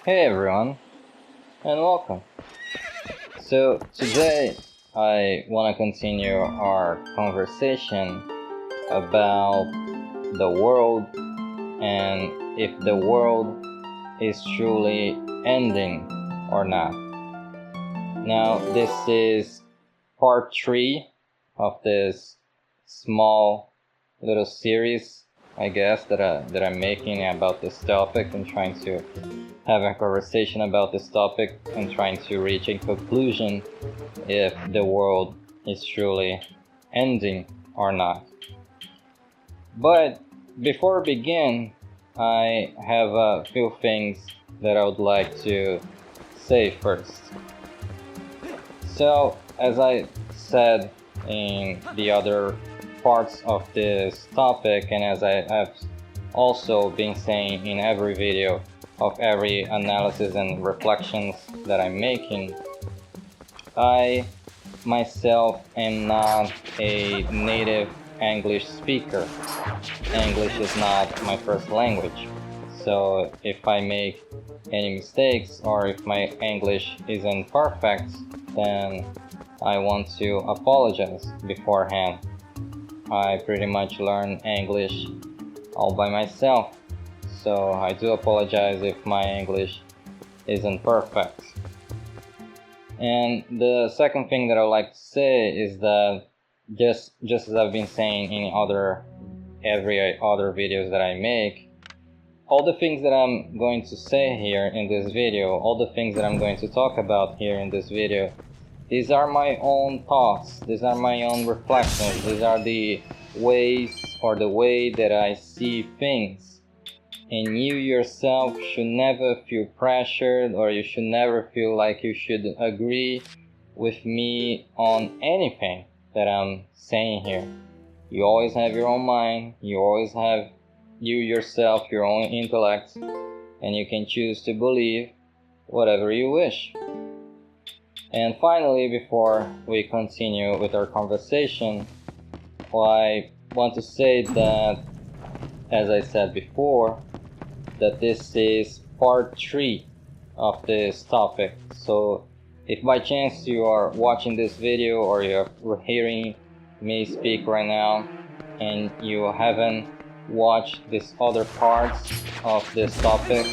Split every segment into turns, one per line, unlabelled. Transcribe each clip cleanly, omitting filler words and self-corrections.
Hey everyone, and welcome. So today I want to continue our conversation about the world and if the world is truly ending or not. Now this is part 3 of this small little series, I guess, that I'm making about this topic and trying to have a conversation about this topic and trying to reach a conclusion if the world is truly ending or not. But before we begin, I have a few things that I would like to say first. So, as I said in the other parts of this topic, and as I have also been saying in every video of every analysis and reflections that I'm making, I myself am not a native English speaker. English is not my first language. So if I make any mistakes or if my English isn't perfect, then I want to apologize beforehand. I pretty much learned English all by myself, so I do apologize if my English isn't perfect. And the second thing that I would like to say is that just as I've been saying in every other videos that I make, all the things that I'm going to say here in this video, all the things that I'm going to talk about here in this video, these are my own thoughts, these are my own reflections, these are the ways or the way that I see things. And you yourself should never feel pressured, or you should never feel like you should agree with me on anything that I'm saying here. You always have your own mind, you always have you yourself, your own intellect, and you can choose to believe whatever you wish. And finally, before we continue with our conversation, I want to say that, as I said before, that this is part 3 of this topic. So if by chance you are watching this video or you're hearing me speak right now and you haven't watched these other parts of this topic,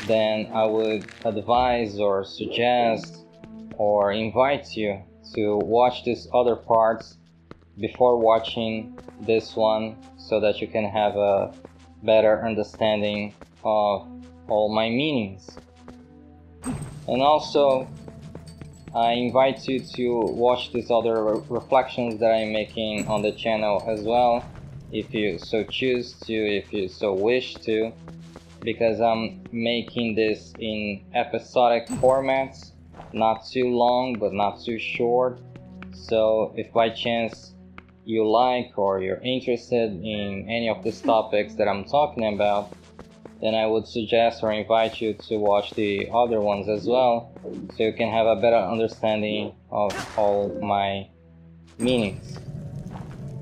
then I would advise or suggest or invite you to watch these other parts before watching this one, so that you can have a better understanding of all my meanings. And also, I invite you to watch these other reflections that I'm making on the channel as well, if you so choose to, if you so wish to, because I'm making this in episodic formats, not too long but not too short. So if by chance you like or you're interested in any of these topics that I'm talking about, then I would suggest or invite you to watch the other ones as well, so you can have a better understanding of all my meanings.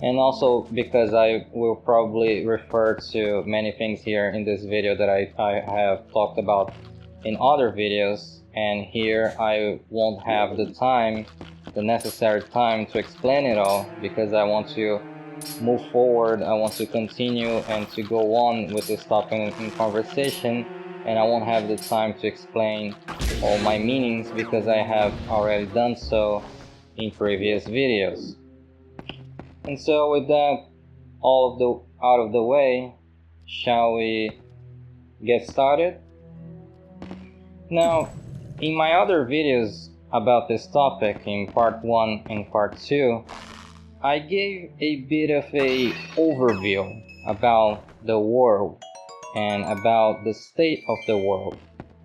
And also because I will probably refer to many things here in this video that I have talked about in other videos, and here I won't have the necessary time to explain it all, because I want to move forward, I want to continue and to go on with this topic in conversation, and I won't have the time to explain all my meanings because I have already done so in previous videos. And so with that out of the way, shall we get started? Now, in my other videos about this topic, in part 1 and part 2, I gave a bit of a overview about the world and about the state of the world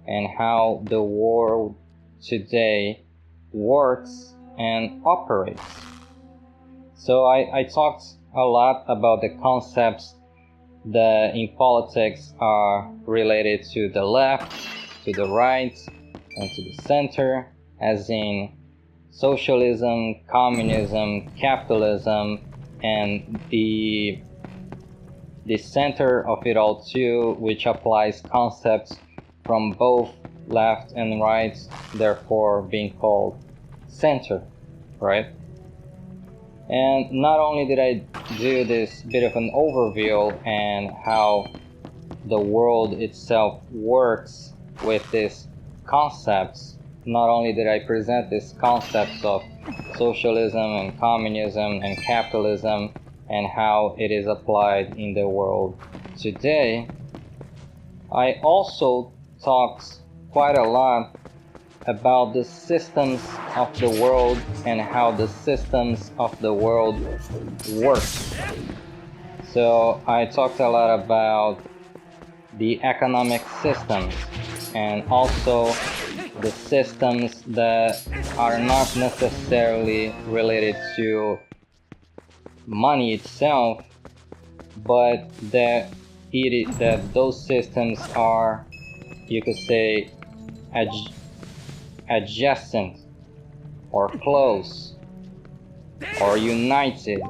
and how the world today works and operates. So I talked a lot about the concepts that in politics are related to the left, to the right, and to the center, as in socialism, communism, capitalism, and the center of it all too, which applies concepts from both left and right, therefore being called center, right? And not only did I do this bit of an overview and how the world itself works with these concepts, not only did I present these concepts of socialism and communism and capitalism and how it is applied in the world today, I also talked quite a lot about the systems of the world and how the systems of the world work. So I talked a lot about the economic systems and also the systems that are not necessarily related to money itself, but that those systems are, you could say, adjacent or close or united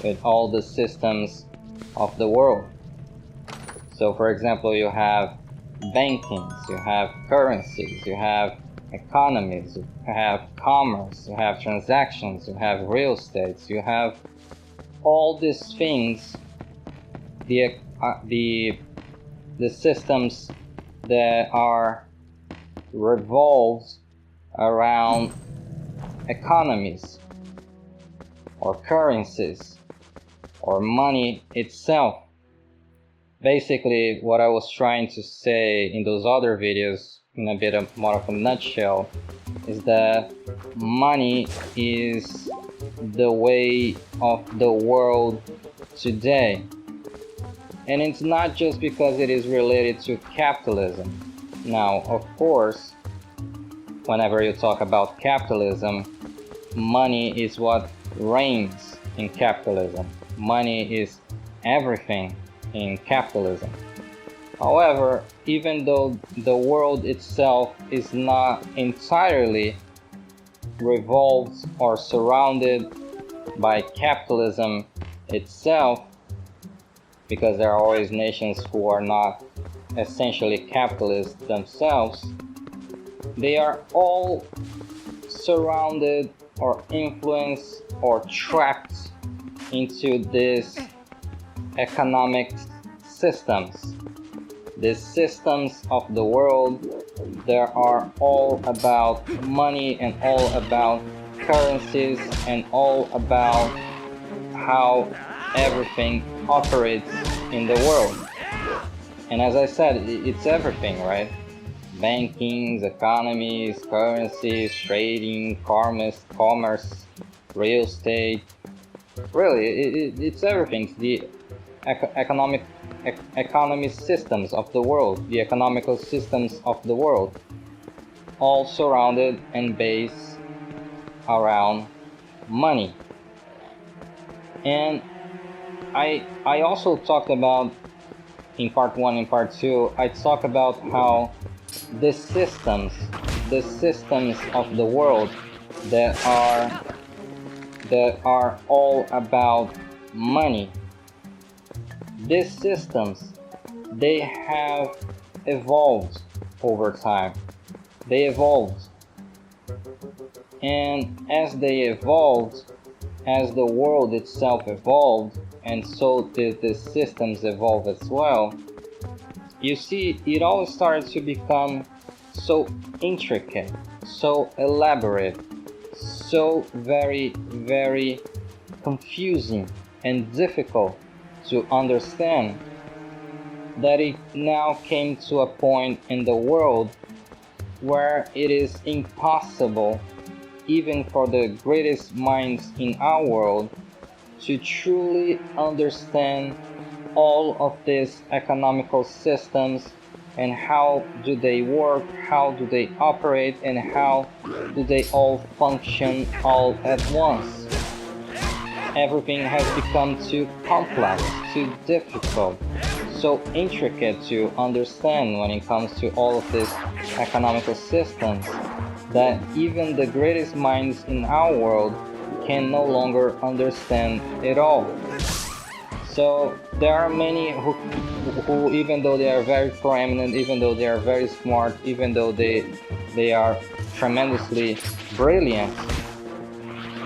with all the systems of the world. So for example, you have bankings, you have currencies, you have economies, you have commerce, you have transactions, you have real estate, you have all these things, the systems that are revolved around economies or currencies or money itself. Basically, what I was trying to say in those other videos, in a bit more of a nutshell, is that money is the way of the world today. And it's not just because it is related to capitalism. Now, of course, whenever you talk about capitalism, money is what reigns in capitalism. Money is everything in capitalism. However, even though the world itself is not entirely revolved or surrounded by capitalism itself, because there are always nations who are not essentially capitalist themselves, they are all surrounded or influenced or trapped into these economic systems. These systems of the world, they are all about money and all about currencies and all about how everything operates in the world. And as I said, it's everything, right? Bankings, economies, currencies, trading, commerce, real estate. Really, it's everything. It's the economy systems of the world, the economical systems of the world, all surrounded and based around money. And I also talked about, in part 1 and part 2, I talked about how the systems of the world that are all about money, these systems, they have evolved over time. They evolved. And as they evolved, as the world itself evolved, and so did the systems evolve as well, you see, it all started to become so intricate, so elaborate, so very, very confusing and difficult to understand, that it now came to a point in the world where it is impossible, even for the greatest minds in our world, to truly understand all of these economical systems and how do they work, how do they operate, and how do they all function all at once. Everything has become too complex, too difficult, so intricate to understand when it comes to all of these economical systems, that even the greatest minds in our world can no longer understand it all. So there are many who even though they are very prominent, even though they are very smart, even though they are tremendously brilliant,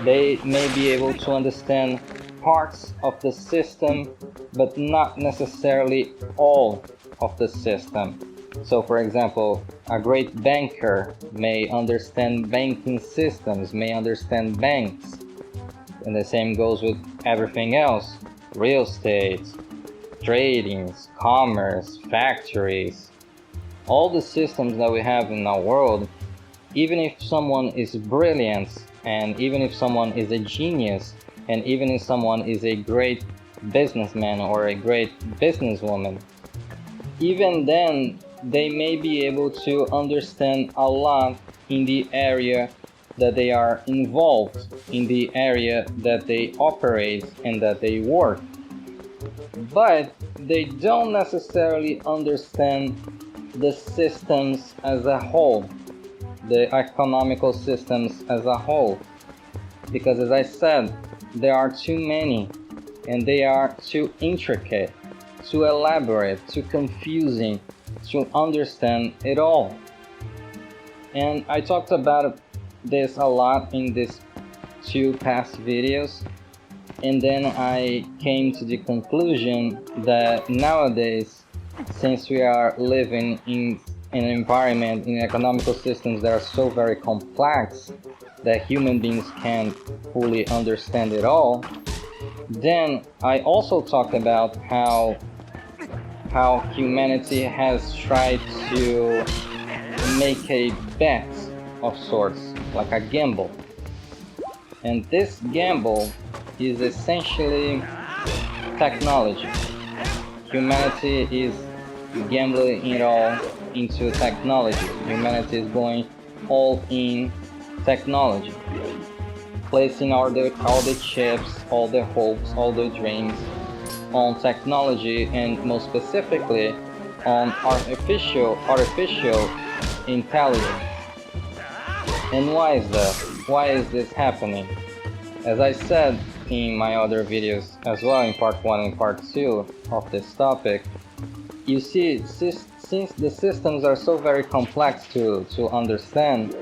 they may be able to understand parts of the system, but not necessarily all of the system. So for example, a great banker may understand banking systems, may understand banks, and the same goes with everything else: real estate, trading, commerce, factories, all the systems that we have in our world. Even if someone is brilliant, and even if someone is a genius, and even if someone is a great businessman or a great businesswoman, even then they may be able to understand a lot in the area that they are involved, in the area that they operate and that they work. But they don't necessarily understand the systems as a whole, the economical systems as a whole. Because as I said, there are too many, and they are too intricate, too elaborate, too confusing to understand it all. And I talked about this a lot in these two past videos, and then I came to the conclusion that nowadays, since we are living in an environment, in economical systems that are so very complex that human beings can't fully understand it all, then I also talked about how humanity has tried to make a bet of sorts, like a gamble. And this gamble is essentially technology. Humanity is gambling it all into technology. Humanity is going all in technology, placing all the chips, all the hopes, all the dreams on technology, and most specifically on artificial intelligence. And why is that? Why is this happening? As I said in my other videos as well, in part 1 and part 2 of this topic, you see, since the systems are so very complex to understand,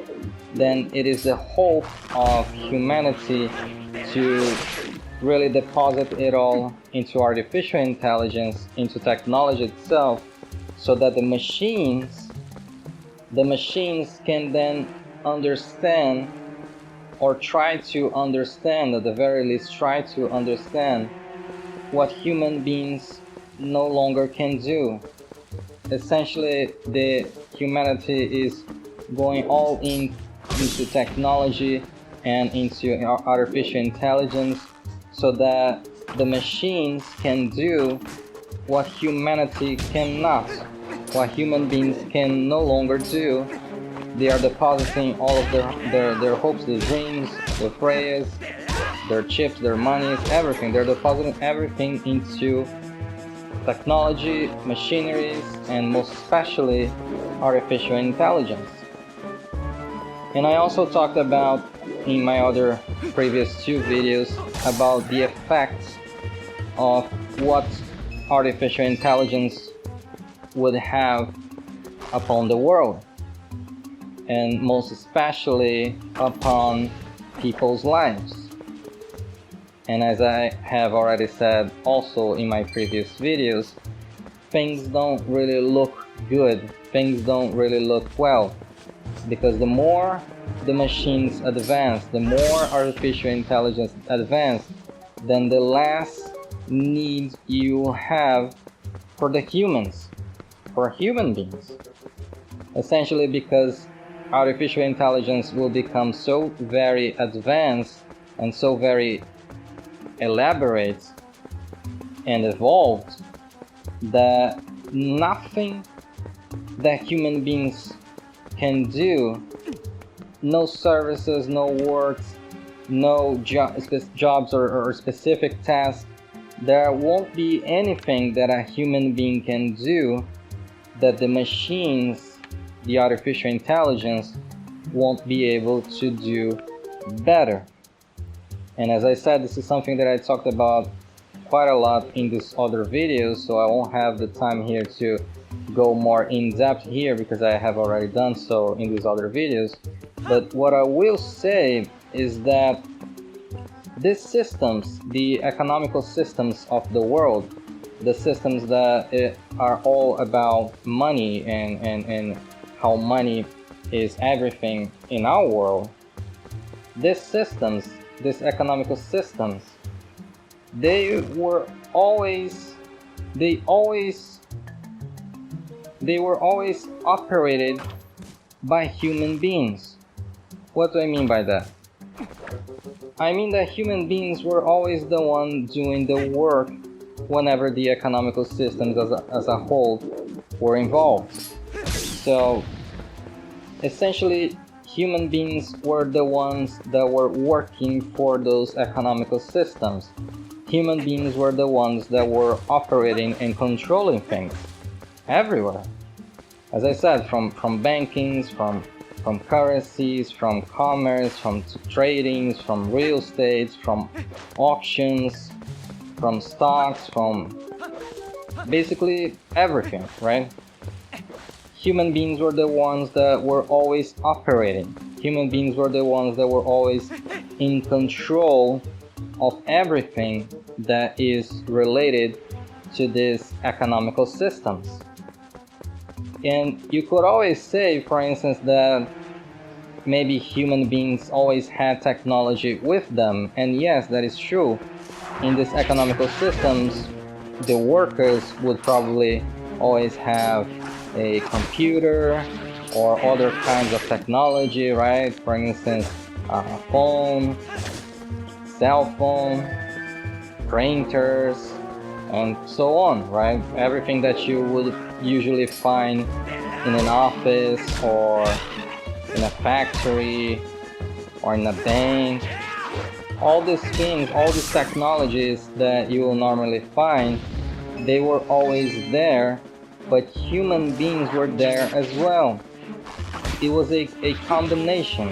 then it is the hope of humanity to really deposit it all into artificial intelligence, into technology itself, so that the machines can then understand, or try to understand, at the very least try to understand, what human beings no longer can do. Essentially, the humanity is going all into technology and into artificial intelligence, so that the machines can do what humanity cannot, what human beings can no longer do. They are depositing all of their hopes, their dreams, their prayers, their chips, their monies, everything. They're depositing everything into technology, machineries, and most especially artificial intelligence. And I also talked about, in my other previous two videos, about the effects of what artificial intelligence would have upon the world, and most especially upon people's lives. And as I have already said also in my previous videos, things don't really look good, things don't really look well, because the more the machines advance, the more artificial intelligence advance, then the less need you have for the humans, for human beings. Essentially because artificial intelligence will become so very advanced and so very elaborate and evolved that nothing that human beings can do, no services, no works, no jobs or specific tasks, there won't be anything that a human being can do that the machines, the artificial intelligence, won't be able to do better. And as I said, this is something that I talked about quite a lot in these other videos, so I won't have the time here to go more in depth here because I have already done so in these other videos. But what I will say is that these systems, the economical systems of the world, the systems that are all about money and how money is everything in our world, these systems, these economical systems, they were always operated by human beings. What do I mean by that? I mean that human beings were always the one doing the work whenever the economical systems as a whole were involved. So essentially, human beings were the ones that were working for those economical systems. Human beings were the ones that were operating and controlling things everywhere. As I said, from bankings, from currencies, from commerce, from tradings, from real estate, from auctions, from stocks, from basically everything, right? Human beings were the ones that were always operating. Human beings were the ones that were always in control of everything that is related to these economical systems. And you could always say, for instance, that maybe human beings always had technology with them. And yes, that is true. In these economical systems, the workers would probably always have a computer or other kinds of technology, right? For instance, a phone, cell phone, printers, and so on, right? Everything that you would usually find in an office or in a factory or in a bank. All these things, all these technologies that you will normally find, they were always there, but human beings were there as well. It was a combination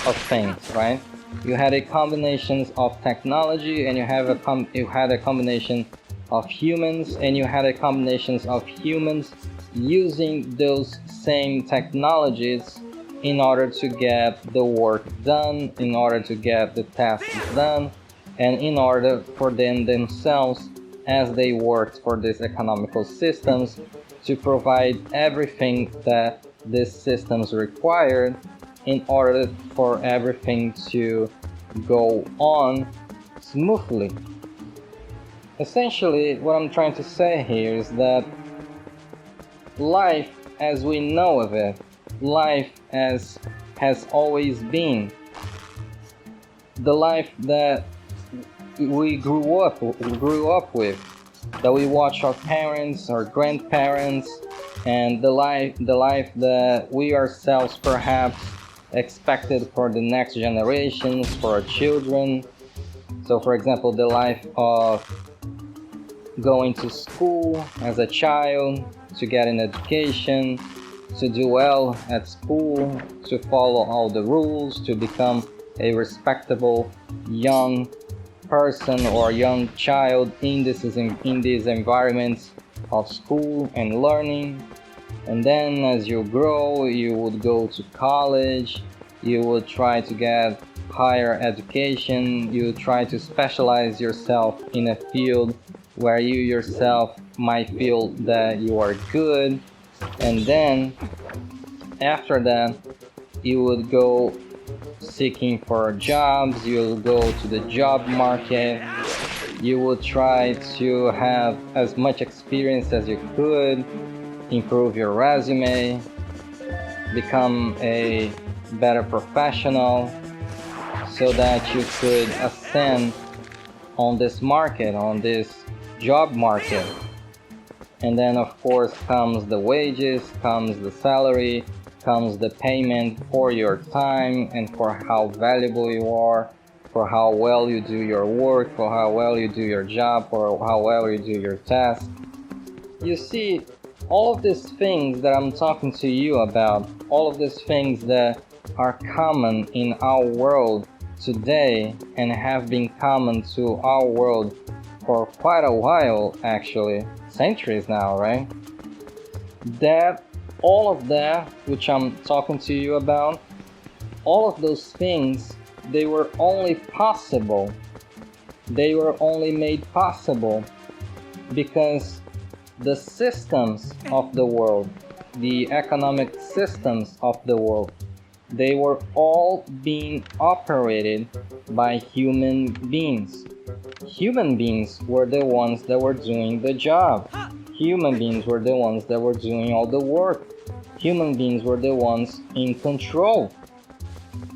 of things, right? You had a combination of technology, and you had a combination of humans, and you had a combination of humans using those same technologies in order to get the work done, in order to get the tasks done, and in order for them themselves, as they worked for these economical systems, to provide everything that these systems required in order for everything to go on smoothly. Essentially, what I'm trying to say here is that life as we know of it, life as has always been, the life that we grew up with, that we watch our parents, our grandparents, and the life that we ourselves perhaps expected for the next generations, for our children. So for example, the life of going to school as a child, to get an education, to do well at school, to follow all the rules, to become a respectable young person or young child in these environments of school and learning. And then as you grow, you would go to college, you would try to get higher education, you try to specialize yourself in a field where you yourself might feel that you are good. And then after that, you would go seeking for jobs, you will go to the job market, you will try to have as much experience as you could, improve your resume, become a better professional, so that you could ascend on this market, on this job market. And then of course comes the wages, comes the salary, comes the payment for your time and for how valuable you are, for how well you do your work, for how well you do your job, for how well you do your task. You see, all of these things that I'm talking to you about, all of these things that are common in our world today and have been common to our world for quite a while, actually, centuries now, right? That all of that which I'm talking to you about, all of those things, they were only possible. They were only made possible because the systems of the world, the economic systems of the world, they were all being operated by human beings. Human beings were the ones that were doing the job. Human beings were the ones that were doing all the work. Human beings were the ones in control.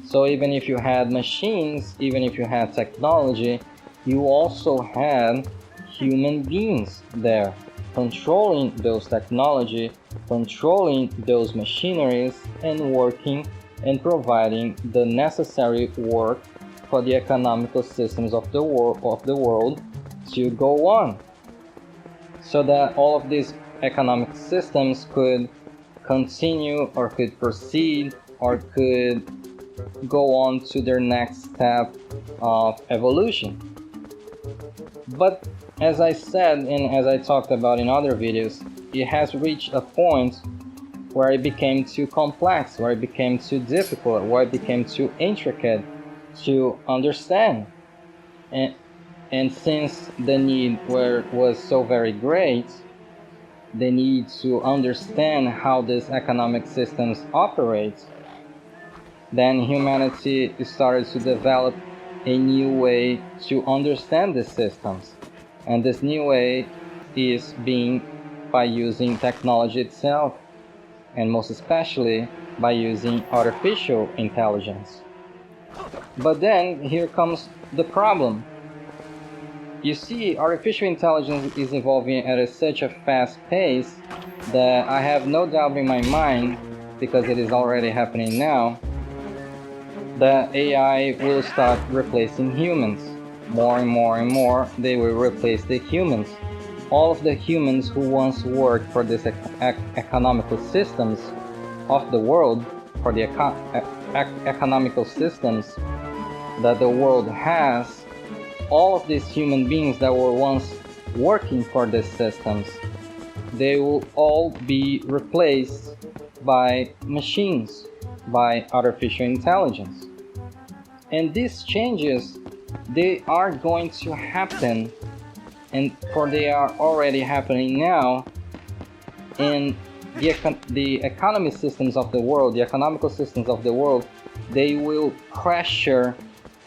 So even if you had machines, even if you had technology, you also had human beings there controlling those technology, controlling those machineries, and working and providing the necessary work for the economical systems of the world to go on, so that all of these economic systems could continue or could proceed or could go on to their next step of evolution. But as I said and as I talked about in other videos, it has reached a point where it became too complex, where it became too difficult, where it became too intricate to understand. And since the need was so very great, the need to understand how these economic systems operate, then humanity started to develop a new way to understand these systems. And this new way is being by using technology itself, and most especially by using artificial intelligence. But then here comes the problem. You see, artificial intelligence is evolving at such a fast pace that I have no doubt in my mind, because it is already happening now, that AI will start replacing humans. More and more and more, they will replace the humans. All of the humans who once worked for these economical systems of the world, for the economical systems that the world has, all of these human beings that were once working for these systems, they will all be replaced by machines, by artificial intelligence. And these changes, they are going to happen, and for they are already happening now, in the economy systems of the world, the economical systems of the world. They will pressure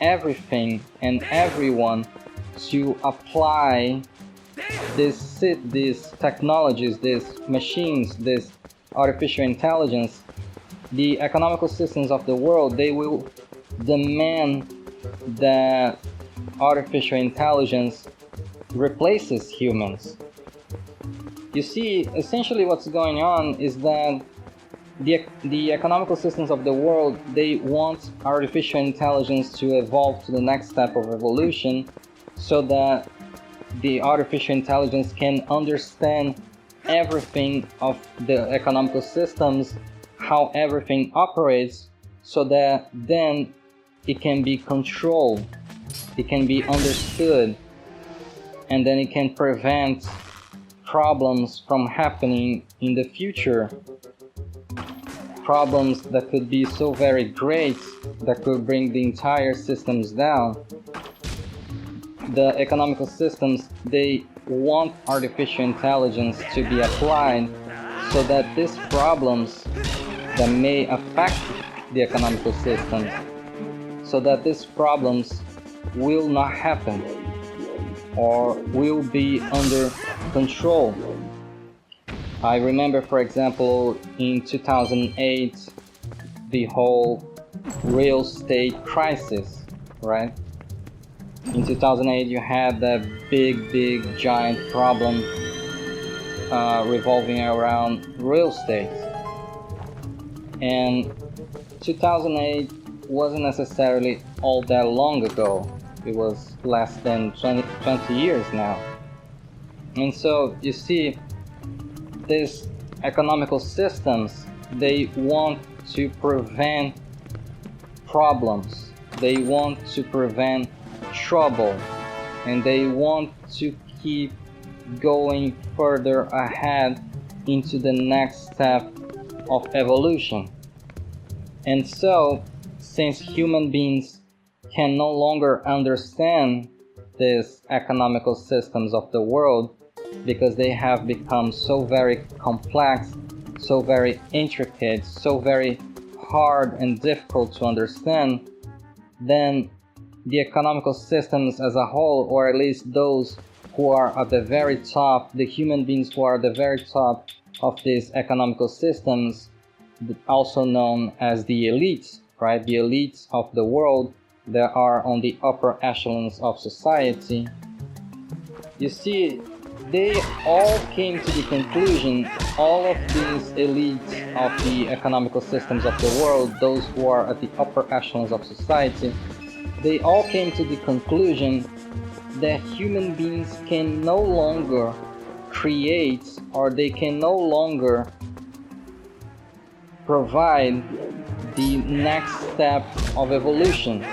everything and everyone to apply these technologies, these machines, this artificial intelligence. The economical systems of the world, they will demand that artificial intelligence replaces humans. You see, essentially what's going on is that the economical systems of the world, they want artificial intelligence to evolve to the next step of evolution, so that the artificial intelligence can understand everything of the economical systems, how everything operates, so that then it can be controlled, it can be understood, and then it can prevent problems from happening in the future. Problems that could be so very great that could bring the entire systems down. The economical systems, they want artificial intelligence to be applied so that these problems that may affect the economical systems, so that these problems will not happen or will be under control. I remember, for example, in 2008, the whole real estate crisis, right? In 2008, you had that big giant problem revolving around real estate. And 2008 wasn't necessarily all that long ago. It was less than 20 years now. And so you see, these economical systems, they want to prevent problems, they want to prevent trouble, and they want to keep going further ahead into the next step of evolution. And so, since human beings can no longer understand these economical systems of the world because they have become so very complex, so very intricate, so very hard and difficult to understand, then the economical systems as a whole, or at least those who are at the very top, the human beings who are at the very top of these economical systems, also known as the elites, right? The elites of the world that are on the upper echelons of society. You see, they all came to the conclusion, all of these elites of the economical systems of the world, those who are at the upper echelons of society, they all came to the conclusion that human beings can no longer create, or they can no longer provide the next step of evolution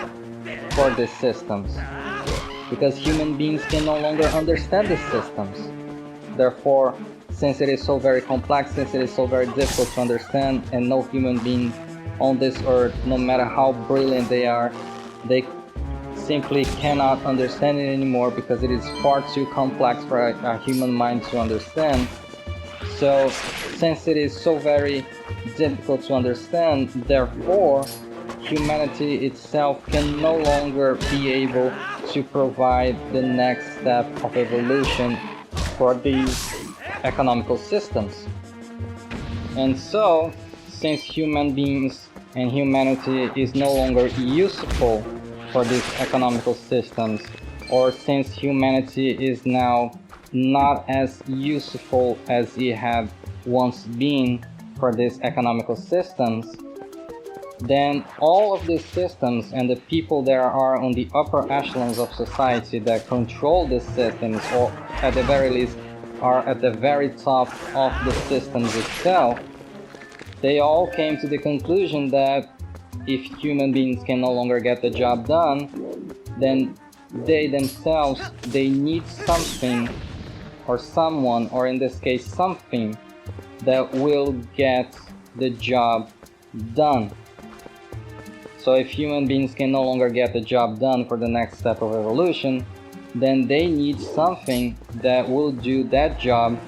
for these systems, because human beings can no longer understand these systems. Therefore, since it is so very complex, since it is so very difficult to understand, and no human being on this earth, no matter how brilliant they are, they simply cannot understand it anymore because it is far too complex for a human mind to understand. So, since it is so very difficult to understand, therefore, humanity itself can no longer be able to provide the next step of evolution for these economical systems. And so, since human beings and humanity is no longer useful for these economical systems, or since humanity is now not as useful as it had once been for these economical systems, then all of these systems and the people that are on the upper echelons of society that control these systems, or at the very least are at the very top of the systems itself, they all came to the conclusion that if human beings can no longer get the job done, then they themselves, they need something or someone, or in this case something, that will get the job done. So if human beings can no longer get the job done for the next step of evolution, then they need something that will do that job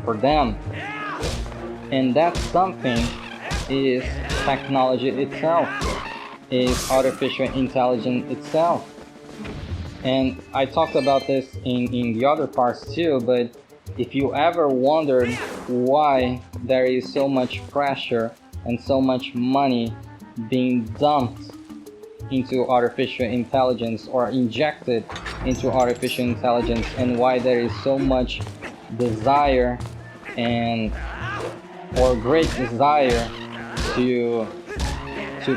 for them. And that something is technology itself, is artificial intelligence itself. And I talked about this in the other parts too, but if you ever wondered why there is so much pressure and so much money being dumped into artificial intelligence or injected into artificial intelligence, and why there is so much desire and or great desire to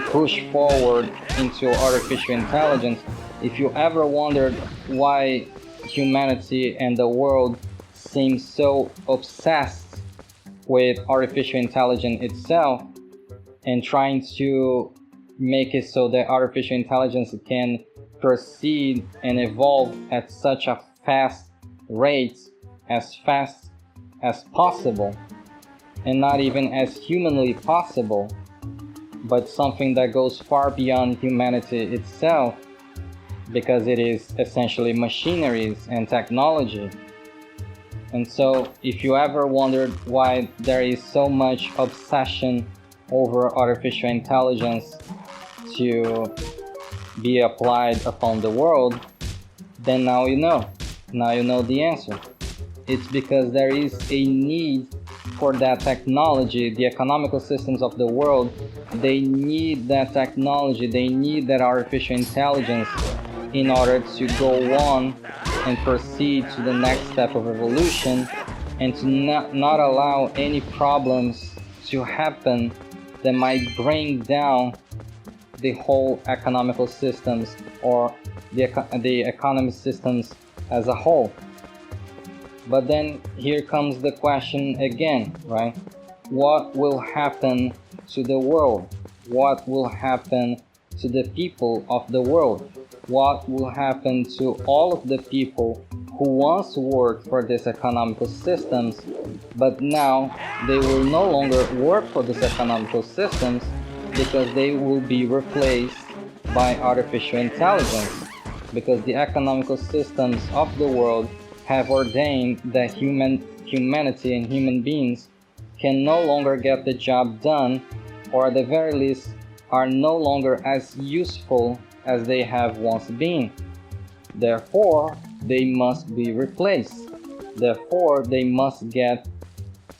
push forward into artificial intelligence, if you ever wondered why humanity and the world seem so obsessed with artificial intelligence itself and trying to make it so that artificial intelligence can proceed and evolve at such a fast rate, as fast as possible, and not even as humanly possible, but something that goes far beyond humanity itself, because it is essentially machineries and technology. And so, if you ever wondered why there is so much obsession over artificial intelligence to be applied upon the world, then now you know. Now you know the answer. It's because there is a need for that technology. The economical systems of the world, they need that technology, they need that artificial intelligence in order to go on and proceed to the next step of evolution, and to not allow any problems to happen that might bring down the whole economical systems, or the economy systems as a whole. But then here comes the question again, right? What will happen to the world? What will happen to the people of the world? What will happen to all of the people who once worked for these economical systems, but now they will no longer work for these economical systems because they will be replaced by artificial intelligence, because the economical systems of the world have ordained that humanity and human beings can no longer get the job done, or at the very least are no longer as useful as they have once been. Therefore, they must be replaced. Therefore, they must get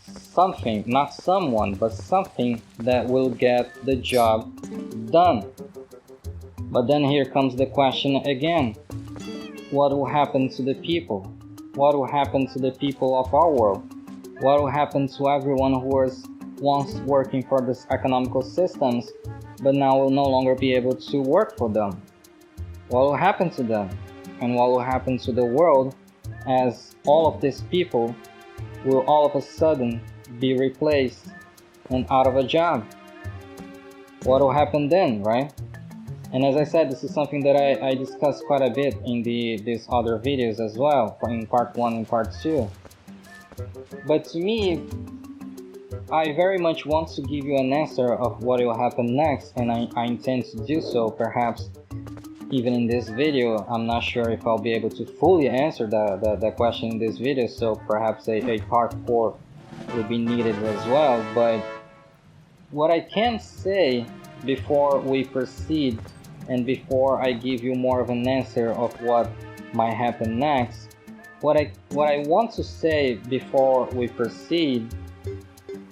something, not someone, but something that will get the job done. But then here comes the question again. What will happen to the people? What will happen to the people of our world? What will happen to everyone who was once working for these economical systems, but now will no longer be able to work for them? What will happen to them? And what will happen to the world as all of these people will all of a sudden be replaced and out of a job? What will happen then, right? And as I said, this is something that I discussed quite a bit in these other videos as well, in part 1 and part 2. But to me, I very much want to give you an answer of what will happen next, and I intend to do so, perhaps even in this video. I'm not sure if I'll be able to fully answer the question in this video, so perhaps a part 4 will be needed as well. But what I can say before we proceed and before I give you more of an answer of what might happen next, what I want to say before we proceed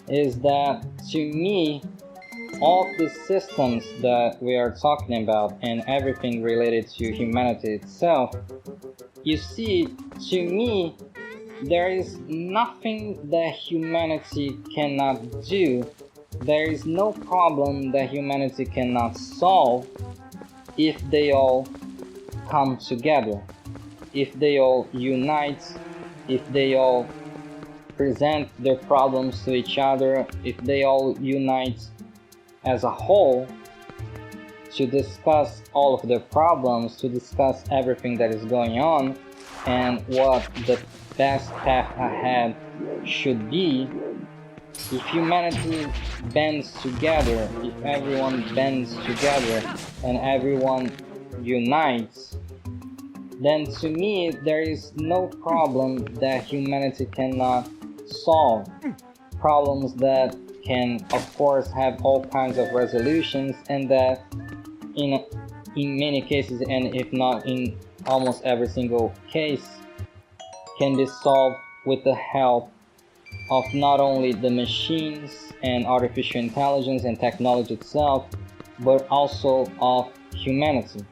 is that, to me, all the systems that we are talking about and everything related to humanity itself, you see, to me, there is nothing that humanity cannot do. There is no problem that humanity cannot solve if they all come together, if they all unite, if they all present their problems to each other, if they all unite as a whole to discuss all of their problems, to discuss everything that is going on and what the best path ahead should be. If humanity bands together, if everyone bands together and everyone unites, then to me there is no problem that humanity cannot solve. Problems that can of course have all kinds of resolutions, and that in many cases, and if not in almost every single case, can be solved with the help of not only the machines and artificial intelligence and technology itself, but also of humanity.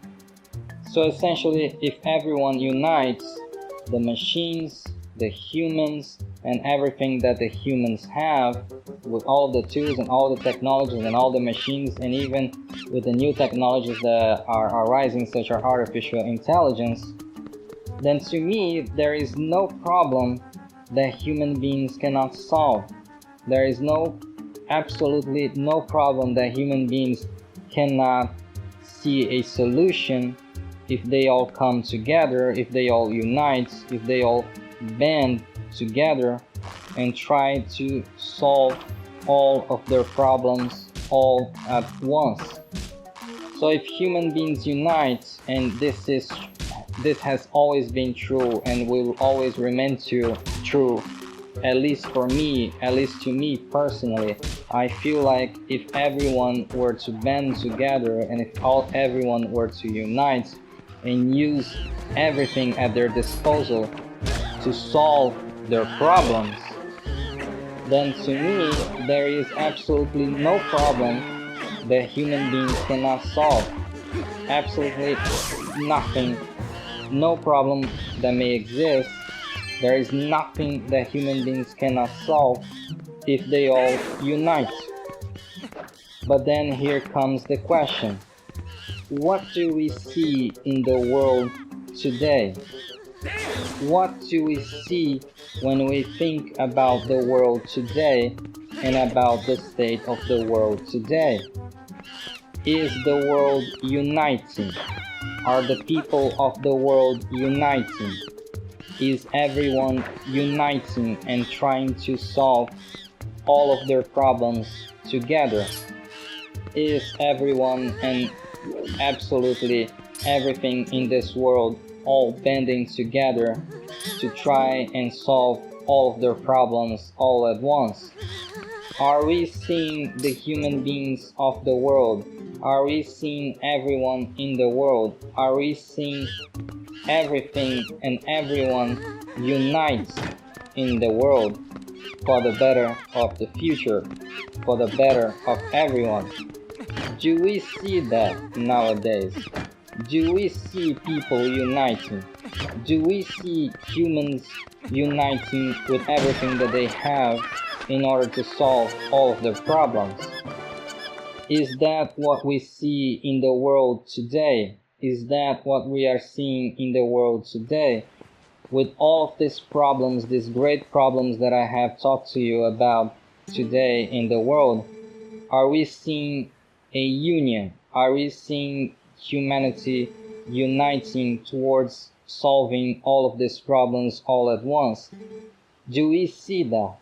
So essentially, if everyone unites, the machines, the humans, and everything that the humans have, with all the tools and all the technologies and all the machines, and even with the new technologies that are arising, such as artificial intelligence, then to me there is no problem that human beings cannot solve. There is absolutely no problem that human beings cannot see a solution if they all come together, if they all unite, if they all band together and try to solve all of their problems all at once. So if human beings unite, and this has always been true and will always remain true, at least for me, at least to me personally, I feel like if everyone were to band together and if everyone were to unite and use everything at their disposal to solve their problems, then to me there is absolutely no problem that human beings cannot solve. Absolutely nothing, no problem that may exist. There is nothing that human beings cannot solve if they all unite. But then here comes the question: what do we see in the world today? What do we see when we think about the world today and about the state of the world today? Is the world uniting? Are the people of the world uniting? Is everyone uniting and trying to solve all of their problems together? Is everyone and absolutely everything in this world all banding together to try and solve all of their problems all at once? Are we seeing the human beings of the world? Are we seeing everyone in the world? Are we seeing everything and everyone unite in the world for the better of the future, for the better of everyone? Do we see that nowadays? Do we see people uniting? Do we see humans uniting with everything that they have in order to solve all of their problems? Is that what we see in the world today? Is that what we are seeing in the world today? With all of these problems, these great problems that I have talked to you about today in the world, are we seeing a union? Are we seeing humanity uniting towards solving all of these problems all at once? Do we see that?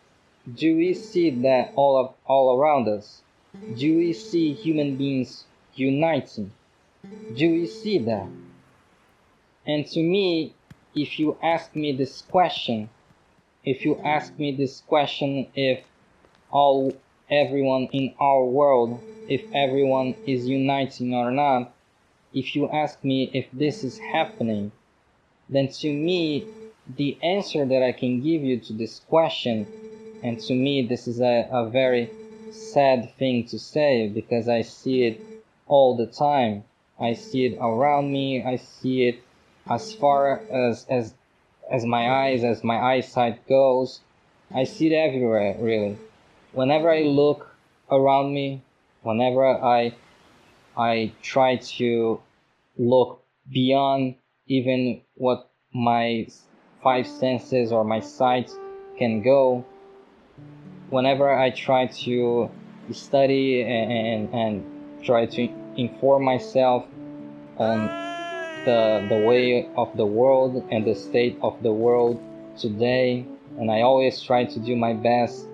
Do we see that all around us? Do we see human beings uniting? Do we see that? And to me, if you ask me this question, if everyone in our world, if everyone is uniting or not, if you ask me if this is happening, then to me, the answer that I can give you to this question, and to me this is a very sad thing to say, because I see it all the time. I see it around me. I see it as far as my eyesight goes. I see it everywhere, really. Whenever I look around me, whenever I try to look beyond even what my five senses or my sight can go, whenever I try to study and try to inform myself on the way of the world and the state of the world today, and I always try to do my best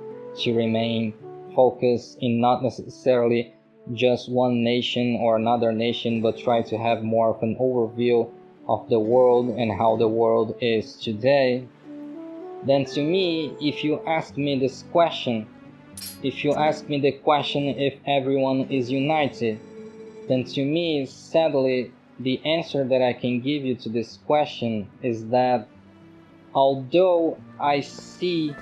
to remain focused in not necessarily just one nation or another nation, but try to have more of an overview of the world and how the world is today, then to me, if you ask me this question, if you ask me the question if everyone is united, then to me, sadly, the answer that I can give you to this question is that although I see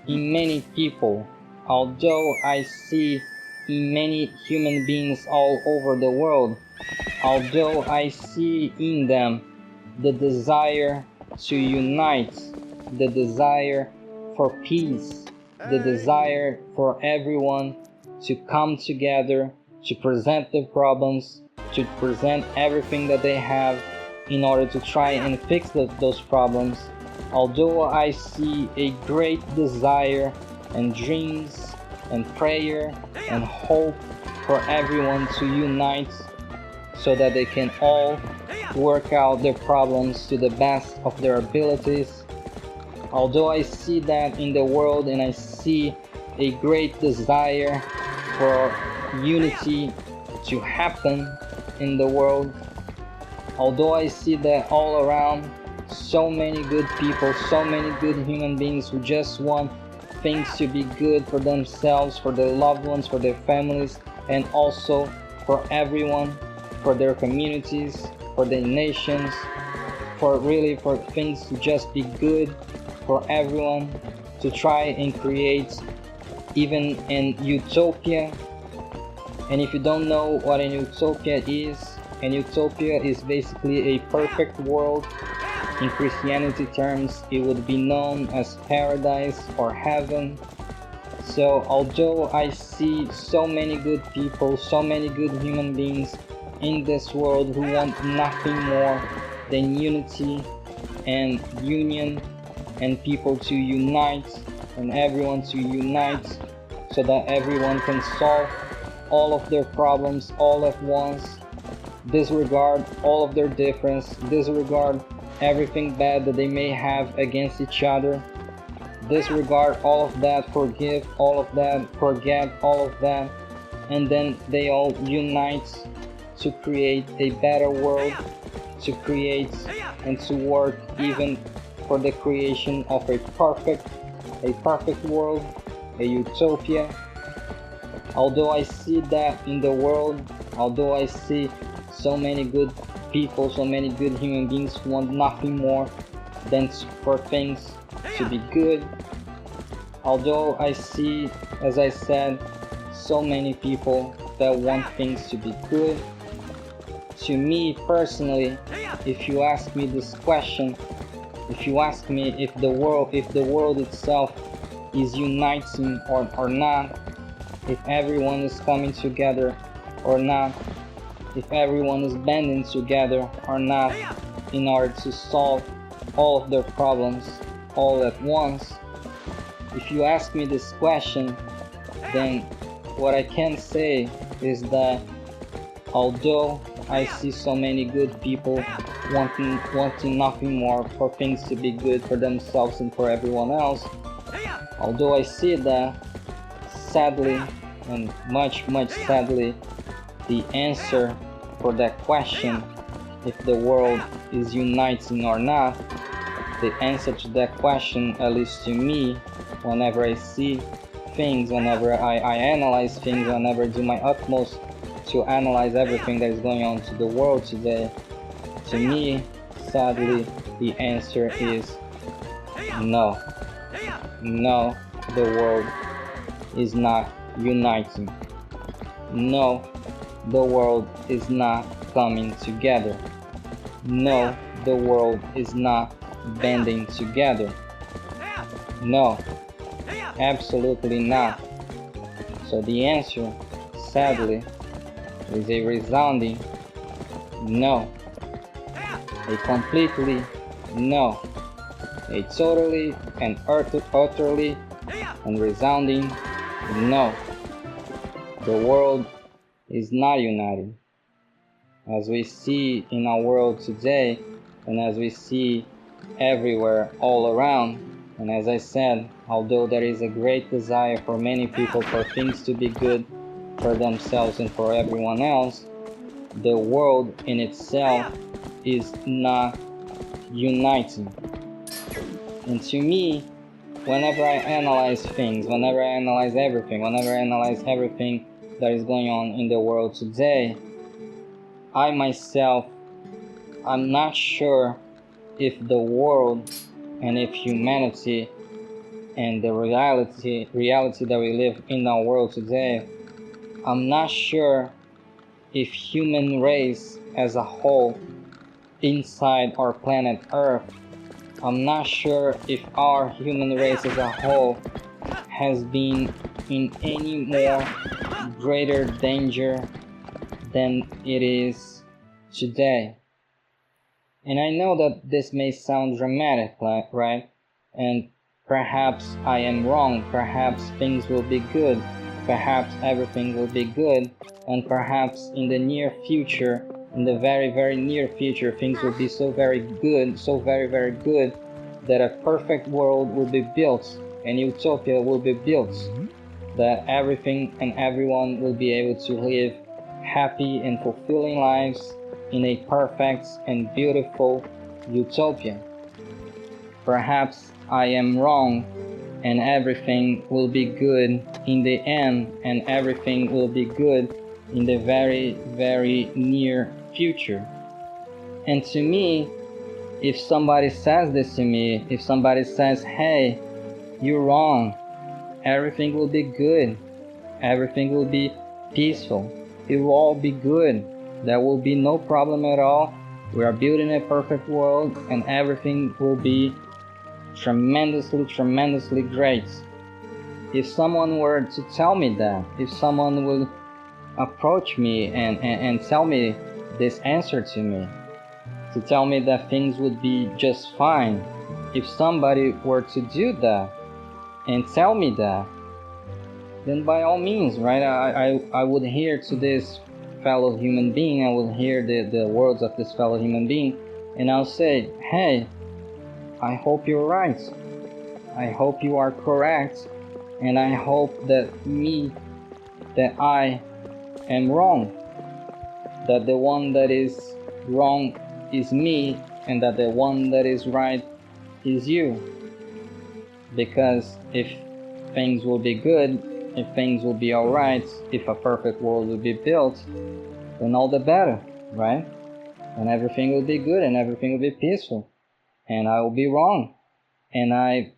in many people, although I see in many human beings all over the world, although I see in them the desire to unite, the desire for peace, the desire for everyone to come together, to present their problems, to present everything that they have in order to try and fix those problems, although I see a great desire and dreams and prayer and hope for everyone to unite so that they can all work out their problems to the best of their abilities, although I see that in the world and I see a great desire for unity to happen in the world, although I see that all around, so many good people, so many good human beings who just want things to be good for themselves, for their loved ones, for their families, and also for everyone, for their communities, for their nations, for things to just be good for everyone, to try and create even an utopia. And if you don't know what an utopia is basically a perfect world. In Christianity terms, it would be known as paradise or heaven. So although I see so many good people, so many good human beings in this world who want nothing more than unity and union, and people to unite and everyone to unite so that everyone can solve all of their problems all at once, disregard all of their difference, disregard everything bad that they may have against each other, disregard all of that, forgive all of that, forget all of that, and then they all unite to create a better world, to create and to work even for the creation of a perfect world, a utopia. Although I see that in the world, although I see so many good people, so many good human beings who want nothing more than for things to be good, although I see, as I said, so many people that want things to be good, to me personally, if you ask me this question, if you ask me if the world itself is uniting or not, if everyone is coming together or not, if everyone is banding together or not in order to solve all of their problems all at once, if you ask me this question, then what I can say is that although I see so many good people wanting nothing more for things to be good for themselves and for everyone else, although I see that, sadly, and much sadly, the answer for that question, if the world is uniting or not, the answer to that question, at least to me, whenever I see things, whenever I analyze things, whenever I do my utmost to analyze everything that is going on to the world today, to me, sadly, the answer is no. No, the world is not uniting. No, the world is not coming together. No, the world is not banding together. No, absolutely not. So the answer, sadly, is a resounding no. A completely no. A totally and utterly and resounding no. The world is not united. As we see in our world today, and as we see everywhere all around, and as I said, although there is a great desire for many people for things to be good for themselves and for everyone else, the world in itself is not uniting. And to me, whenever I analyze things, whenever I analyze everything, whenever I analyze everything that is going on in the world today, I myself, I'm not sure if the world and if humanity and the reality that we live in our world today, I'm not sure if human race as a whole inside our planet Earth, I'm not sure if our human race as a whole has been in any more greater danger than it is today. And I know that this may sound dramatic, right? And perhaps I am wrong, perhaps things will be good, perhaps everything will be good, and perhaps in the near future, in the very, very near future, things will be so very good, so very, very good, that a perfect world will be built, and utopia will be built, that everything and everyone will be able to live happy and fulfilling lives in a perfect and beautiful utopia. Perhaps I am wrong, and everything will be good in the end, and everything will be good in the very, very near future. And to me, if somebody says this to me, if somebody says, hey, you're wrong, everything will be good, everything will be peaceful, it will all be good, there will be no problem at all, we are building a perfect world, and everything will be tremendously great. If someone were to tell me that, if someone would approach me and tell me this answer to me, to tell me that things would be just fine, if somebody were to do that and tell me that, then by all means, right, I would hear to this fellow human being, I would hear the words of this fellow human being and I'll say, hey, I hope you're right. I hope you are correct, and I hope that I am wrong. That the one that is wrong is me, and that the one that is right is you. Because if things will be good, if things will be alright, if a perfect world will be built, then all the better, right? And everything will be good and everything will be peaceful. And I will be wrong. And I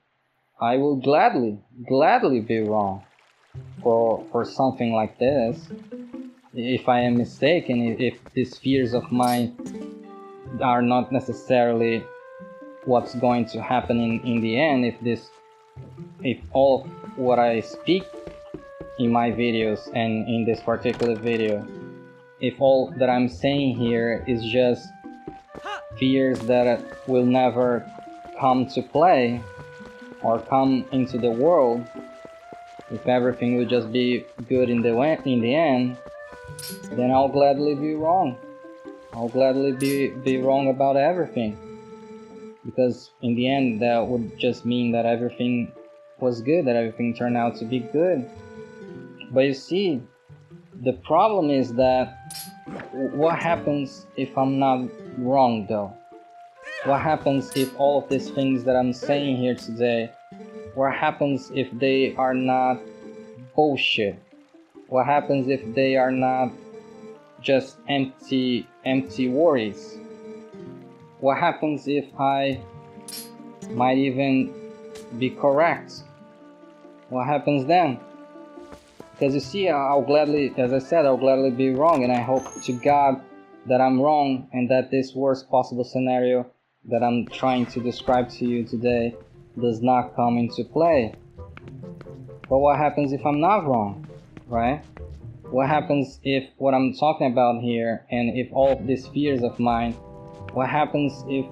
will gladly be wrong for something like this. If I am mistaken, if these fears of mine are not necessarily what's going to happen in the end, if all of what I speak in my videos and in this particular video, if all that I'm saying here is just fears that will never come to play or come into the world, if everything will just be good in the end, then I'll gladly be wrong. I'll gladly be wrong about everything. Because in the end, that would just mean that everything was good, that everything turned out to be good. But you see, the problem is that what happens if I'm not wrong though? What happens if all of these things that I'm saying here today, what happens if they are not bullshit? What happens if they are not just empty worries? What happens if I might even be correct? What happens then? Because you see, I'll gladly, as I said, I'll gladly be wrong, and I hope to God that I'm wrong and that this worst possible scenario that I'm trying to describe to you today does not come into play. But what happens if I'm not wrong, right? What happens if what I'm talking about here, and if all of these fears of mine, what happens if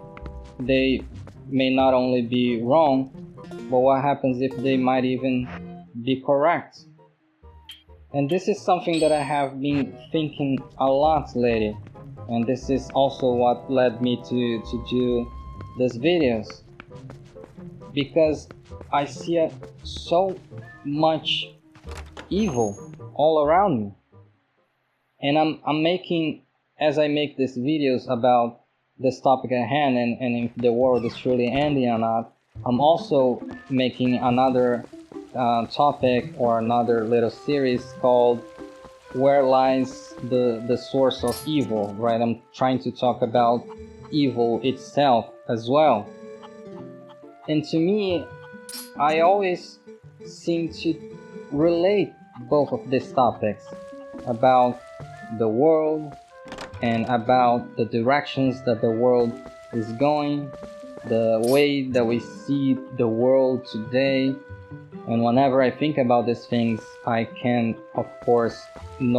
they may not only be wrong, but what happens if they might even be correct? And this is something that I have been thinking a lot lately, and this is also what led me to do these videos, because I see so much evil all around me, and I'm making, as I make these videos about this topic at hand, and if the world is truly ending or not, I'm also making another topic or another little series called Where Lies the Source of Evil, right? I'm trying to talk about evil itself as well. And to me, I always seem to relate both of these topics about the world and about the directions that the world is going, the way that we see the world today. And whenever I think about these things, I can, of course, I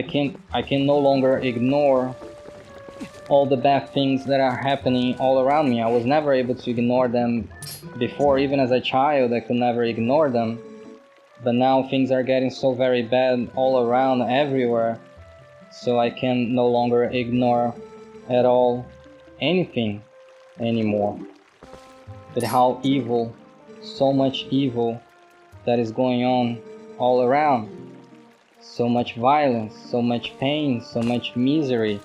can no longer ignore all the bad things that are happening all around me. I was never able to ignore them before. Even as a child, I could never ignore them. But now things are getting so very bad all around, everywhere, so I can no longer ignore at all anything anymore. But how evil, so much evil that is going on all around. So much violence, so much pain, so much misery,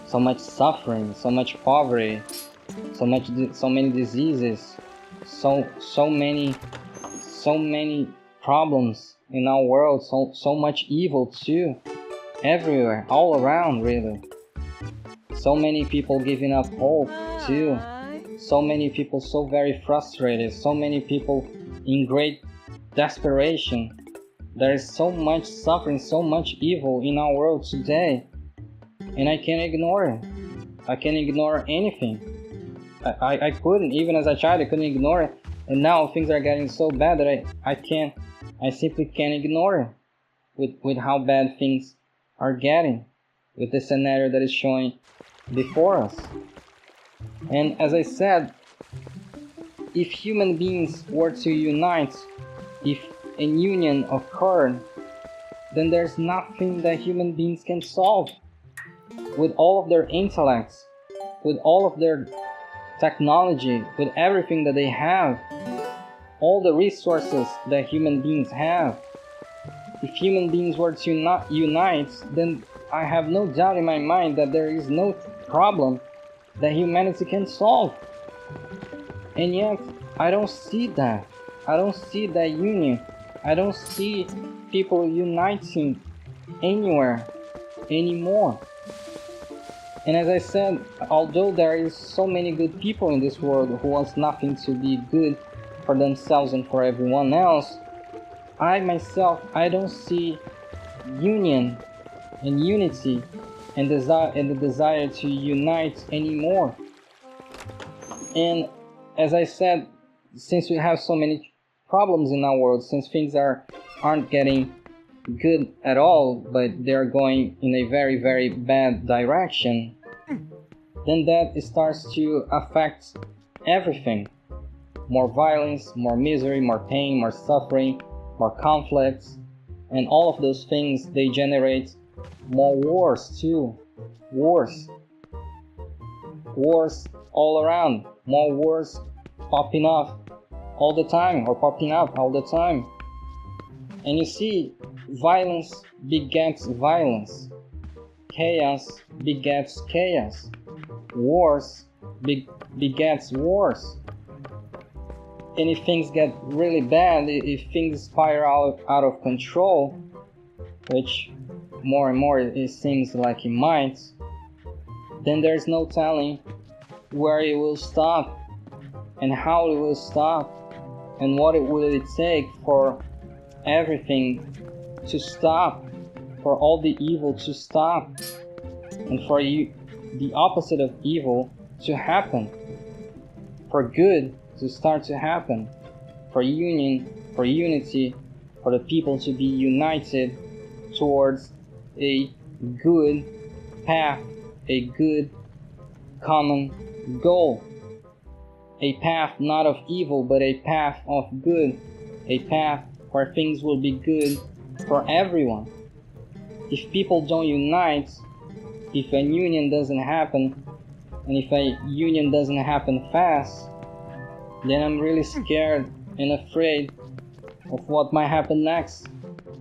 so much suffering, so much poverty, so many diseases, so many problems in our world, so much evil too, everywhere, all around, really. So many people giving up hope too. So many people so very frustrated, so many people in great desperation. There is so much suffering, so much evil in our world today, and I can't ignore it. I can't ignore anything. I couldn't, even as a child, I couldn't ignore it, and now things are getting so bad that I simply can't ignore it with how bad things are getting, with the scenario that is showing before us. And as I said, if human beings were to unite, if a union occurred, then there's nothing that human beings can solve. With all of their intellects, with all of their technology, with everything that they have, all the resources that human beings have, if human beings were to not unite, then I have no doubt in my mind that there is no problem that humanity can solve. And yet, I don't see that. I don't see that union. I don't see people uniting anywhere anymore. And as I said, although there is so many good people in this world who wants nothing to be good for themselves and for everyone else, I myself, I don't see union and unity and the desire to unite anymore. And as I said, since we have so many problems in our world, since things aren't getting good at all, but they're going in a very, very bad direction, then that starts to affect everything. More violence, more misery, more pain, more suffering, more conflicts, and all of those things, they generate more wars too. Wars all around, more wars popping up all the time, or popping up all the time. And you see, violence begets violence, chaos begets chaos, wars begets wars. And if things get really bad, if things spiral out of control, which more and more it seems like it might, then there's no telling where it will stop and how it will stop and what it will take for everything to stop, for all the evil to stop, and for the opposite of evil to happen, for good to start to happen, for union, for unity, for the people to be united towards a good path, a good common goal, a path not of evil but a path of good, a path where things will be good for everyone. If people don't unite, if a union doesn't happen, and if a union doesn't happen fast, then I'm really scared and afraid of what might happen next,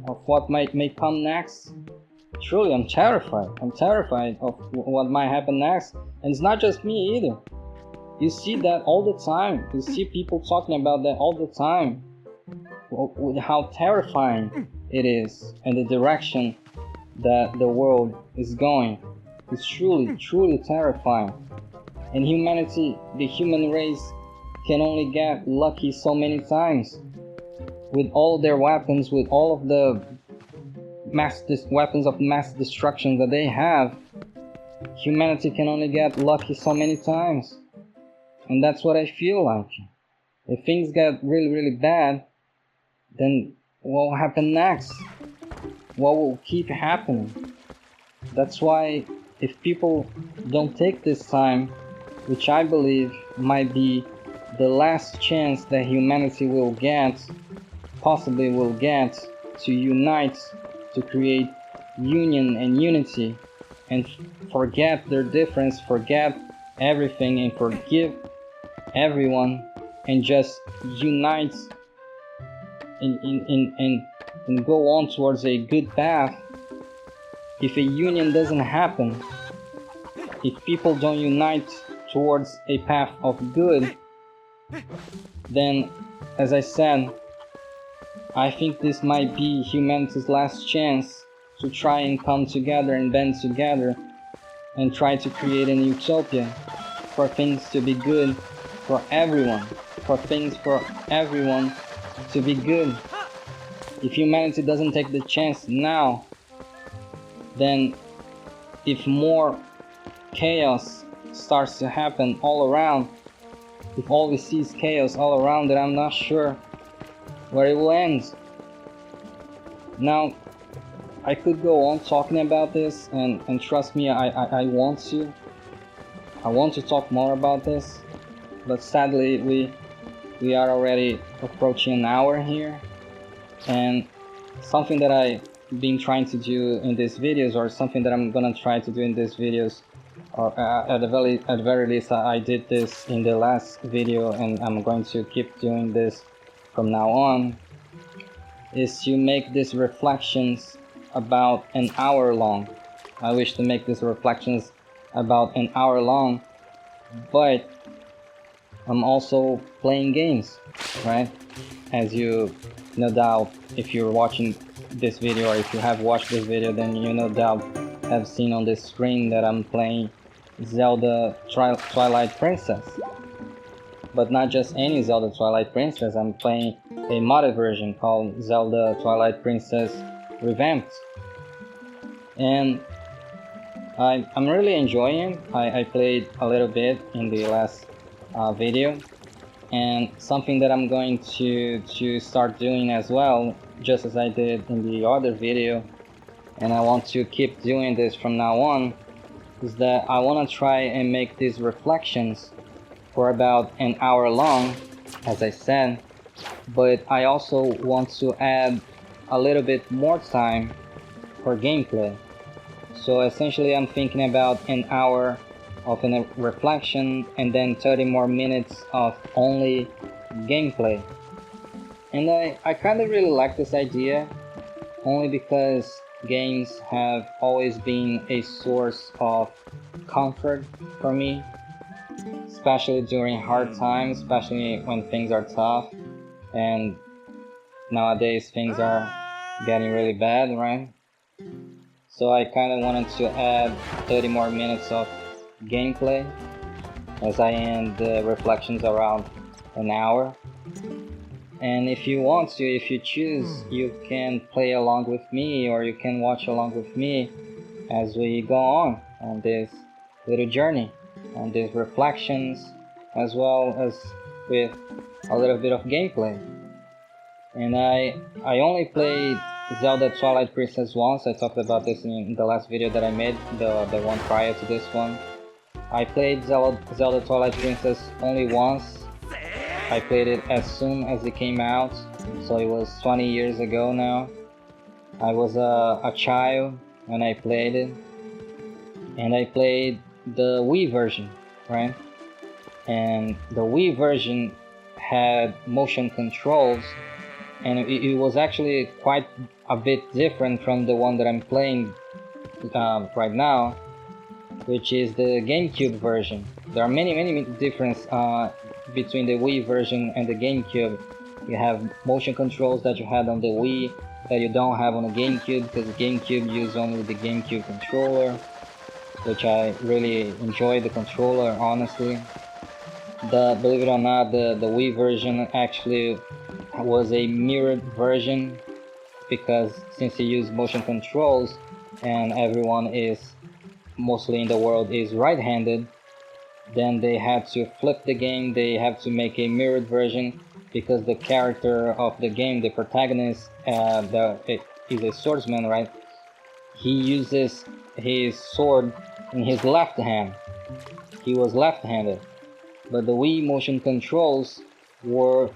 of what may come next. Truly, I'm terrified. I'm terrified of what might happen next. And it's not just me either. You see that all the time. You see people talking about that all the time. With how terrifying it is and the direction that the world is going. It's truly, truly terrifying. And humanity, the human race, can only get lucky so many times. With all their weapons, with all of the weapons of mass destruction that they have, humanity can only get lucky so many times. And that's what I feel like. If things get really, really bad, then what will happen next? What will keep happening? That's why if people don't take this time, which I believe might be the last chance that humanity will get, possibly will get, to unite, to create union and unity, and forget their difference, forget everything, and forgive everyone, and just unite and go on towards a good path. If a union doesn't happen, if people don't unite towards a path of good, then, as I said, I think this might be humanity's last chance to try and come together and band together and try to create an utopia for things to be good for everyone, for things for everyone to be good. If humanity doesn't take the chance now, then if more chaos starts to happen all around, if all we see is chaos all around, then I'm not sure where it will end. Now, I could go on talking about this, and trust me, I want to. I want to talk more about this, but sadly we are already approaching an hour here, and something that I've been trying to do in these videos, or something that I'm gonna try to do in these videos, or at the very least I did this in the last video, and I'm going to keep doing this from now on, is to make these reflections about an hour long. I wish to make these reflections about an hour long, but I'm also playing games, right? As you no doubt, if you're watching this video, or if you have watched this video, then you no doubt have seen on the screen that I'm playing Zelda Twilight Princess. But not just any Zelda Twilight Princess, I'm playing a modded version called Zelda Twilight Princess Revamped. And I'm really enjoying it. I played a little bit in the last video, and something that I'm going to start doing as well, just as I did in the other video, and I want to keep doing this from now on, is that I want to try and make these reflections for about an hour long, as I said, but I also want to add a little bit more time for gameplay. So essentially I'm thinking about an hour of a reflection and then 30 more minutes of only gameplay. And I kind of really like this idea, only because games have always been a source of comfort for me, especially during hard times, especially when things are tough, and nowadays things are getting really bad, right? So I kind of wanted to add 30 more minutes of gameplay as I end the reflections around an hour. And if you want to, if you choose, you can play along with me, or you can watch along with me as we go on this little journey, on these reflections, as well as with a little bit of gameplay. And I only played Zelda Twilight Princess once. I talked about this in the last video that I made, the one prior to this one. I played Zelda Twilight Princess only once. I played it as soon as it came out, so it was 20 years ago now. I was a child when I played it, and I played the Wii version, right? And the Wii version had motion controls, and it was actually quite a bit different from the one that I'm playing right now, which is the GameCube version. There are many differences between the Wii version and the GameCube. You have motion controls that you had on the Wii that you don't have on the GameCube, because the GameCube used only the GameCube controller, which I really enjoy the controller, honestly. Believe it or not, the Wii version actually was a mirrored version, because since you use motion controls and everyone is mostly in the world is right-handed, then they had to flip the game. They have to make a mirrored version, because the character of the game, the protagonist, is a swordsman, right? He uses his sword in his left hand. He was left-handed, but the Wii motion controls were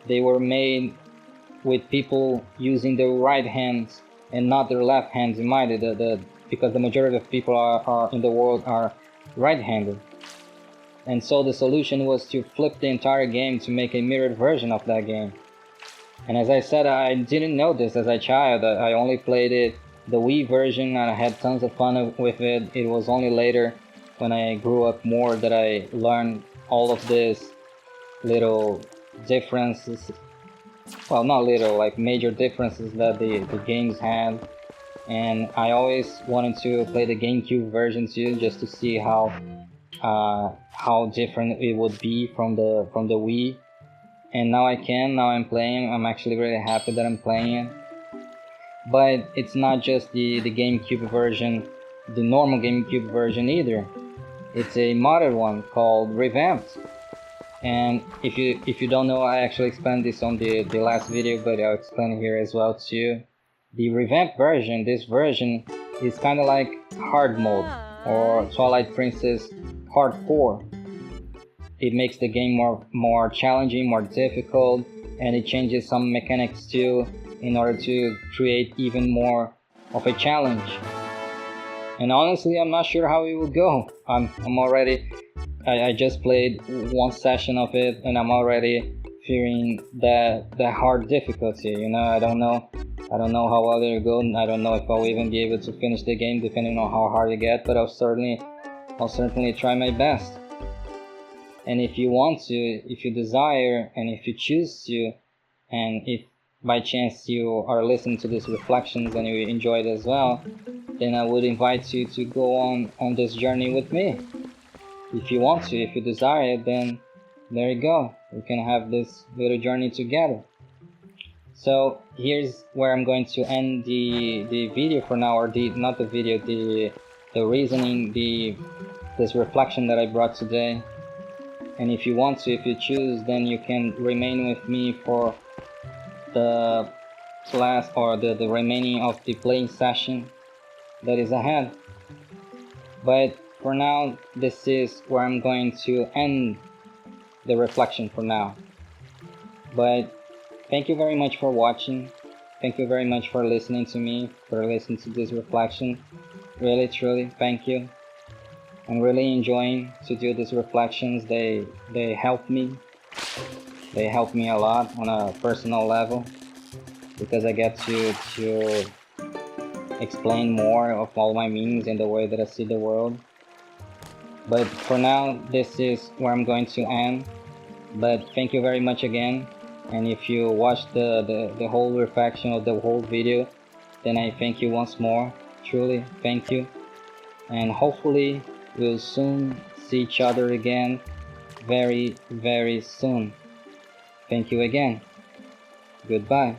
made with people using their right hands and not their left hands in mind, because the majority of people are in the world are right-handed. And so the solution was to flip the entire game to make a mirrored version of that game. And as I said, I didn't know this as a child. I only played it, the Wii version, and I had tons of fun with it. It was only later, when I grew up more, that I learned all of these little differences. Well, not little, like major differences that the games had. And I always wanted to play the GameCube version too, just to see how different it would be from the Wii. And now now I'm playing. I'm actually really happy that I'm playing it. But it's not just the GameCube version, the normal GameCube version either. It's a modded one called Revamped. And if you don't know, I actually explained this on the last video, but I'll explain it here as well too. The Revamped version, this version is kind of like hard mode, or Twilight Princess Hardcore. It makes the game more challenging, more difficult, and it changes some mechanics too, in order to create even more of a challenge. And honestly, I'm not sure how it will go. I'm already, I just played one session of it, and I'm already fearing the hard difficulty. You know, I don't know how well it'll go. I don't know if I'll even be able to finish the game, depending on how hard it gets. But I'll certainly try my best. And if you want to, if you desire, and if you choose to, and if by chance you are listening to these reflections and you enjoy it as well, then I would invite you to go on this journey with me. If you want to, if you desire it, then there you go. We can have this little journey together. So here's where I'm going to end the video for now, or not the video, the reasoning, this reflection that I brought today. And if you want to, if you choose, then you can remain with me for the last, or the remaining of the playing session that is ahead. But for now, this is where I'm going to end the reflection for now. But thank you very much for watching. Thank you very much for listening to me, for listening to this reflection. Really, truly, thank you. I'm really enjoying to do these reflections. They help me. They help me a lot on a personal level, because I get to explain more of all my meanings and the way that I see the world. But for now, this is where I'm going to end. But thank you very much again. And if you watched the whole reflection of the whole video, then I thank you once more. Truly, thank you. And hopefully we'll soon see each other again very, very soon. Thank you again. Goodbye.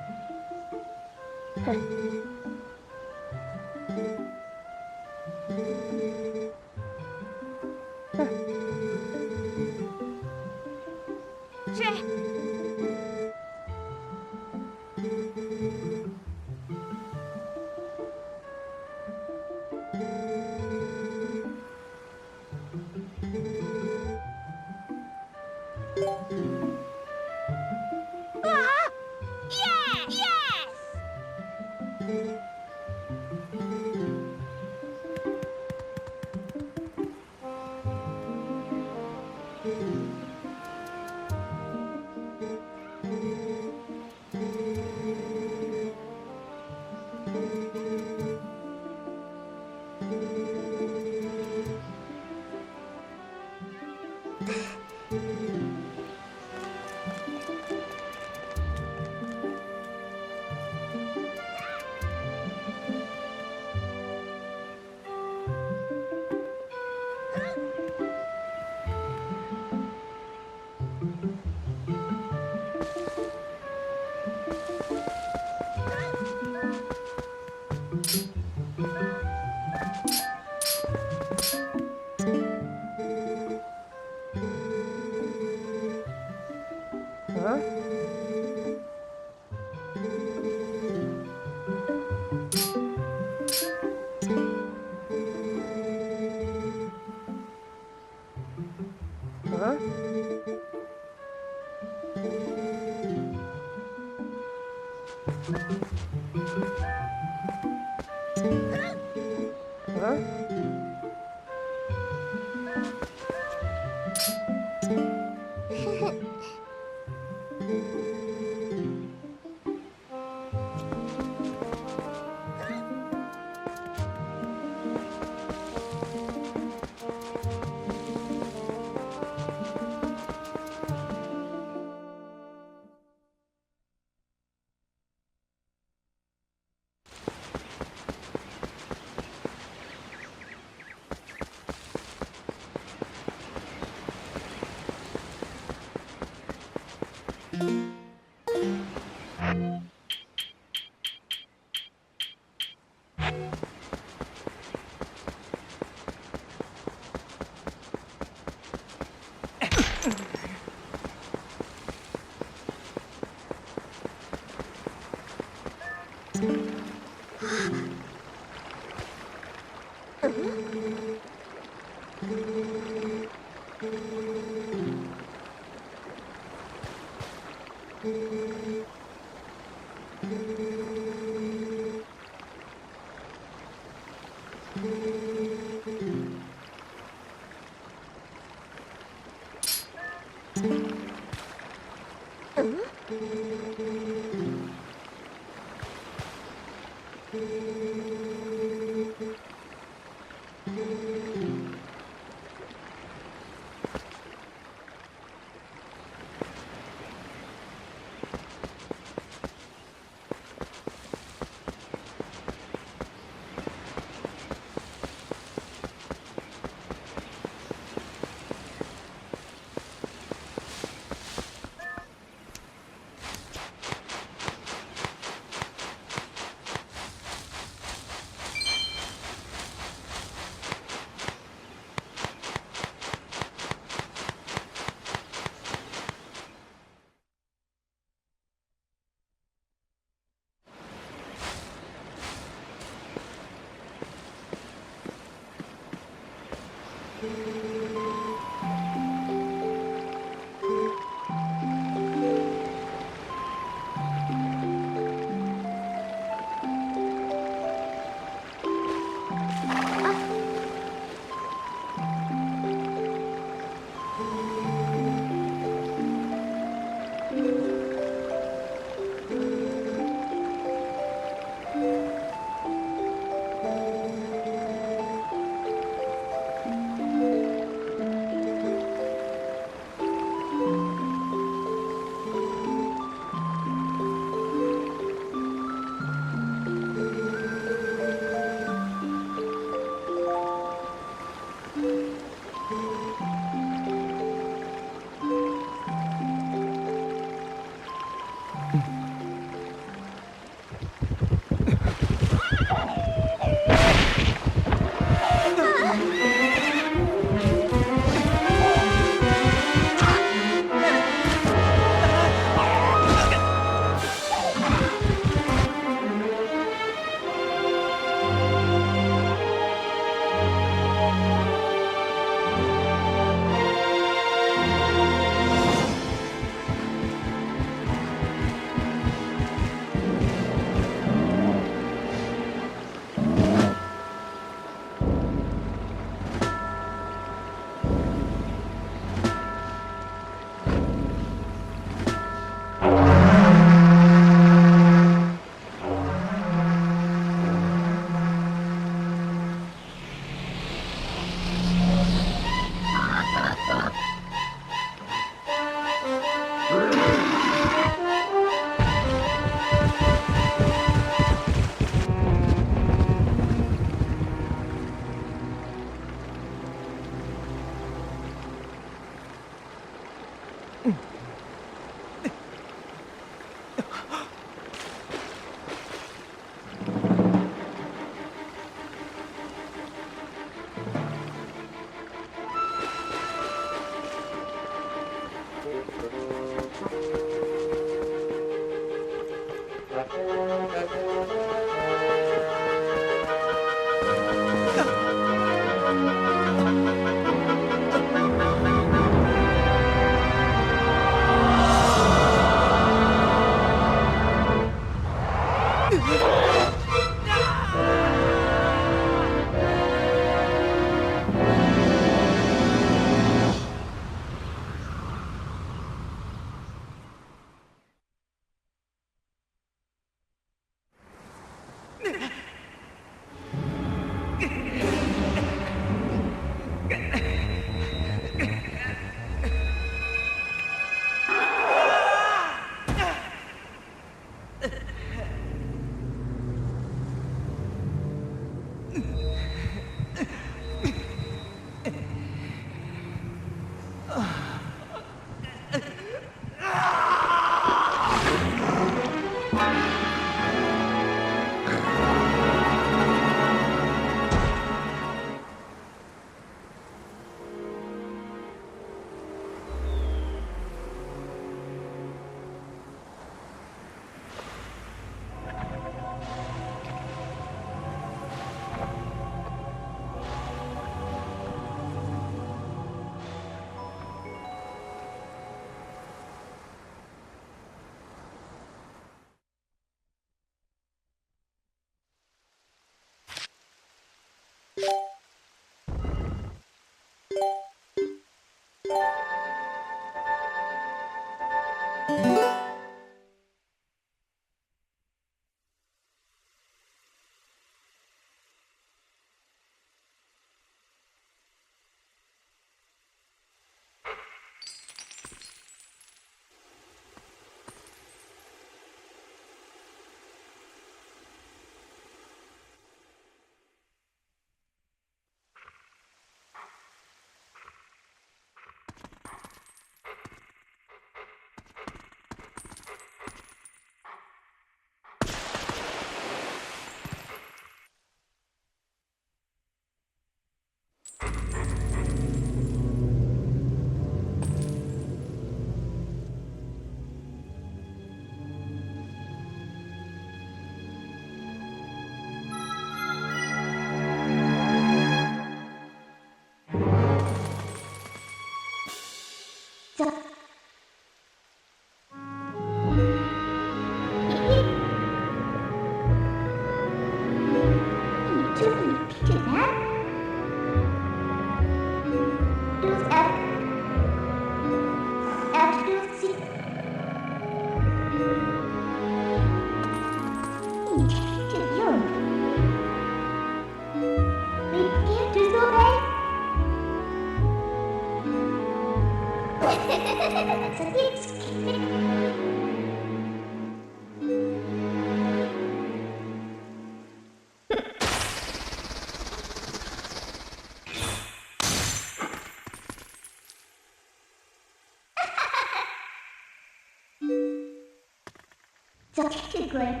Great.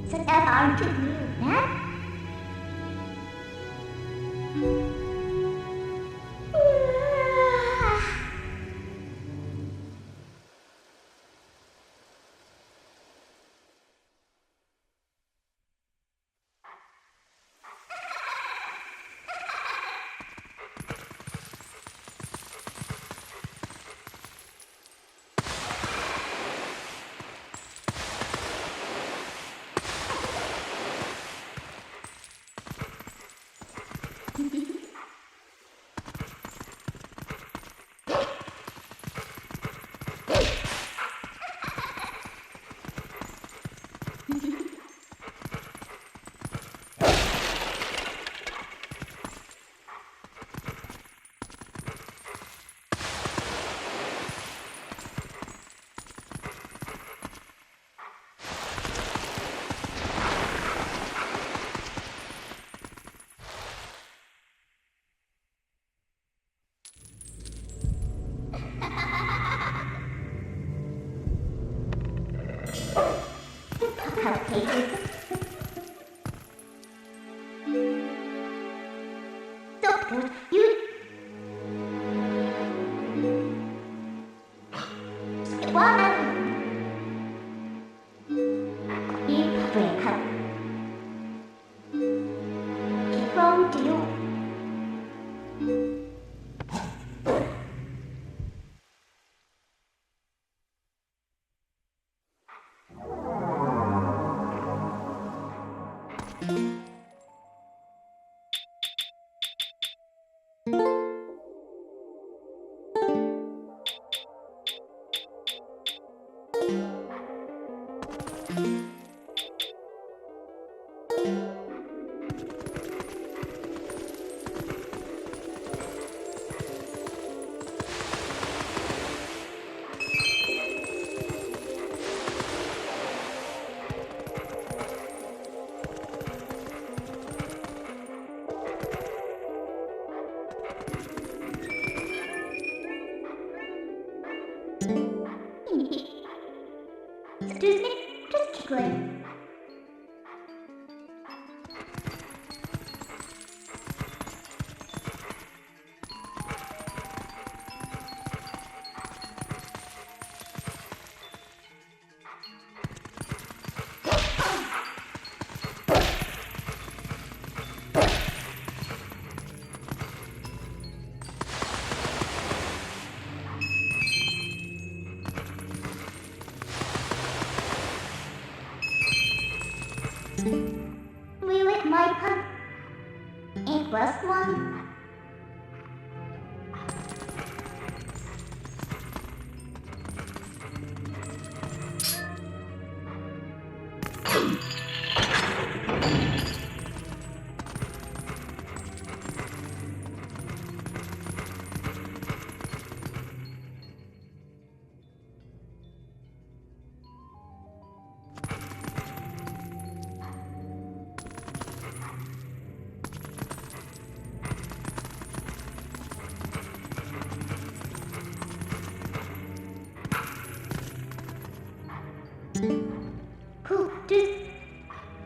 So that aren't you, huh? Doctor, you... What? You break up. What's wrong to you? Just great. We with my pump. It was one. Who did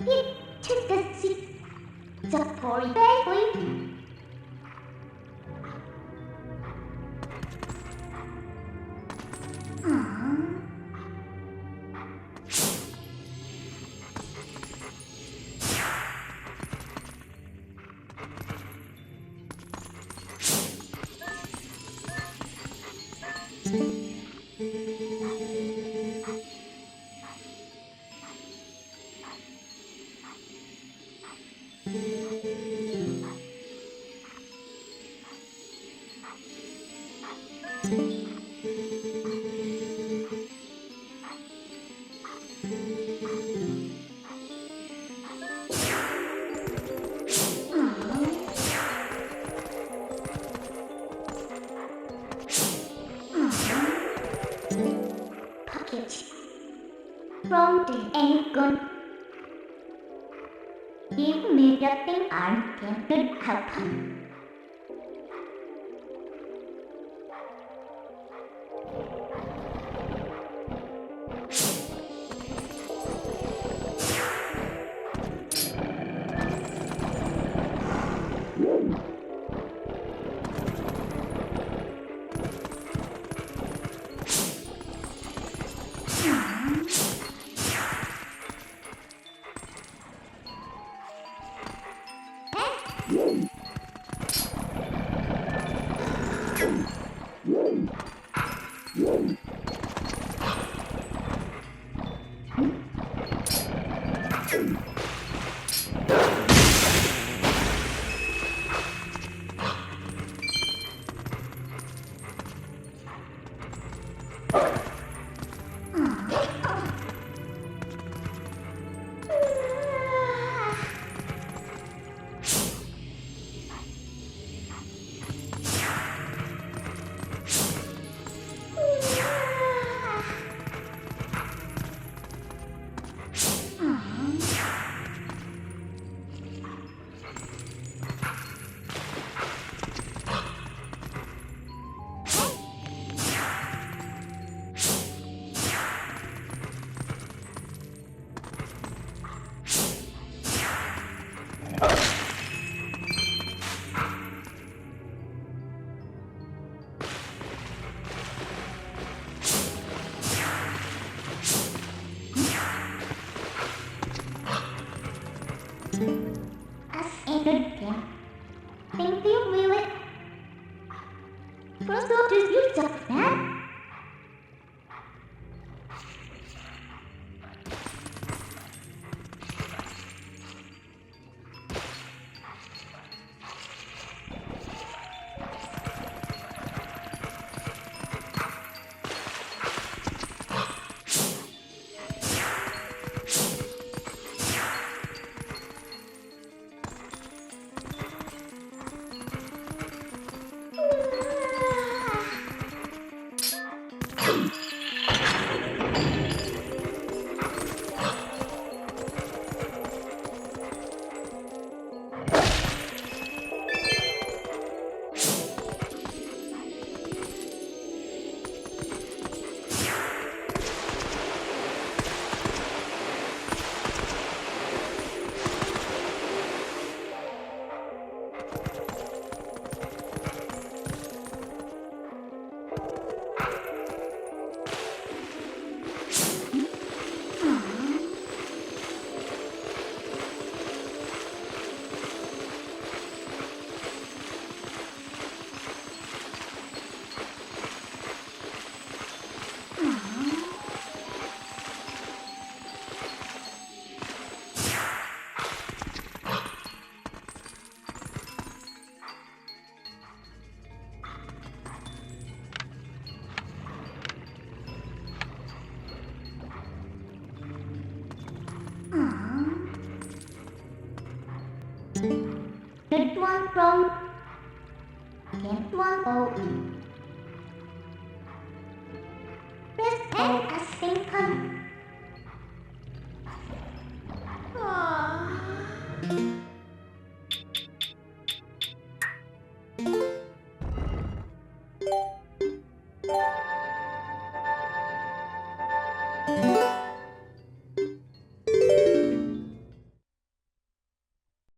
it took the seat? The poor baby. good. Give me the thing I can help him. As in the game, think you will it. First of all, you just that. Get one from, get one O. Press N as Lincoln. Aww.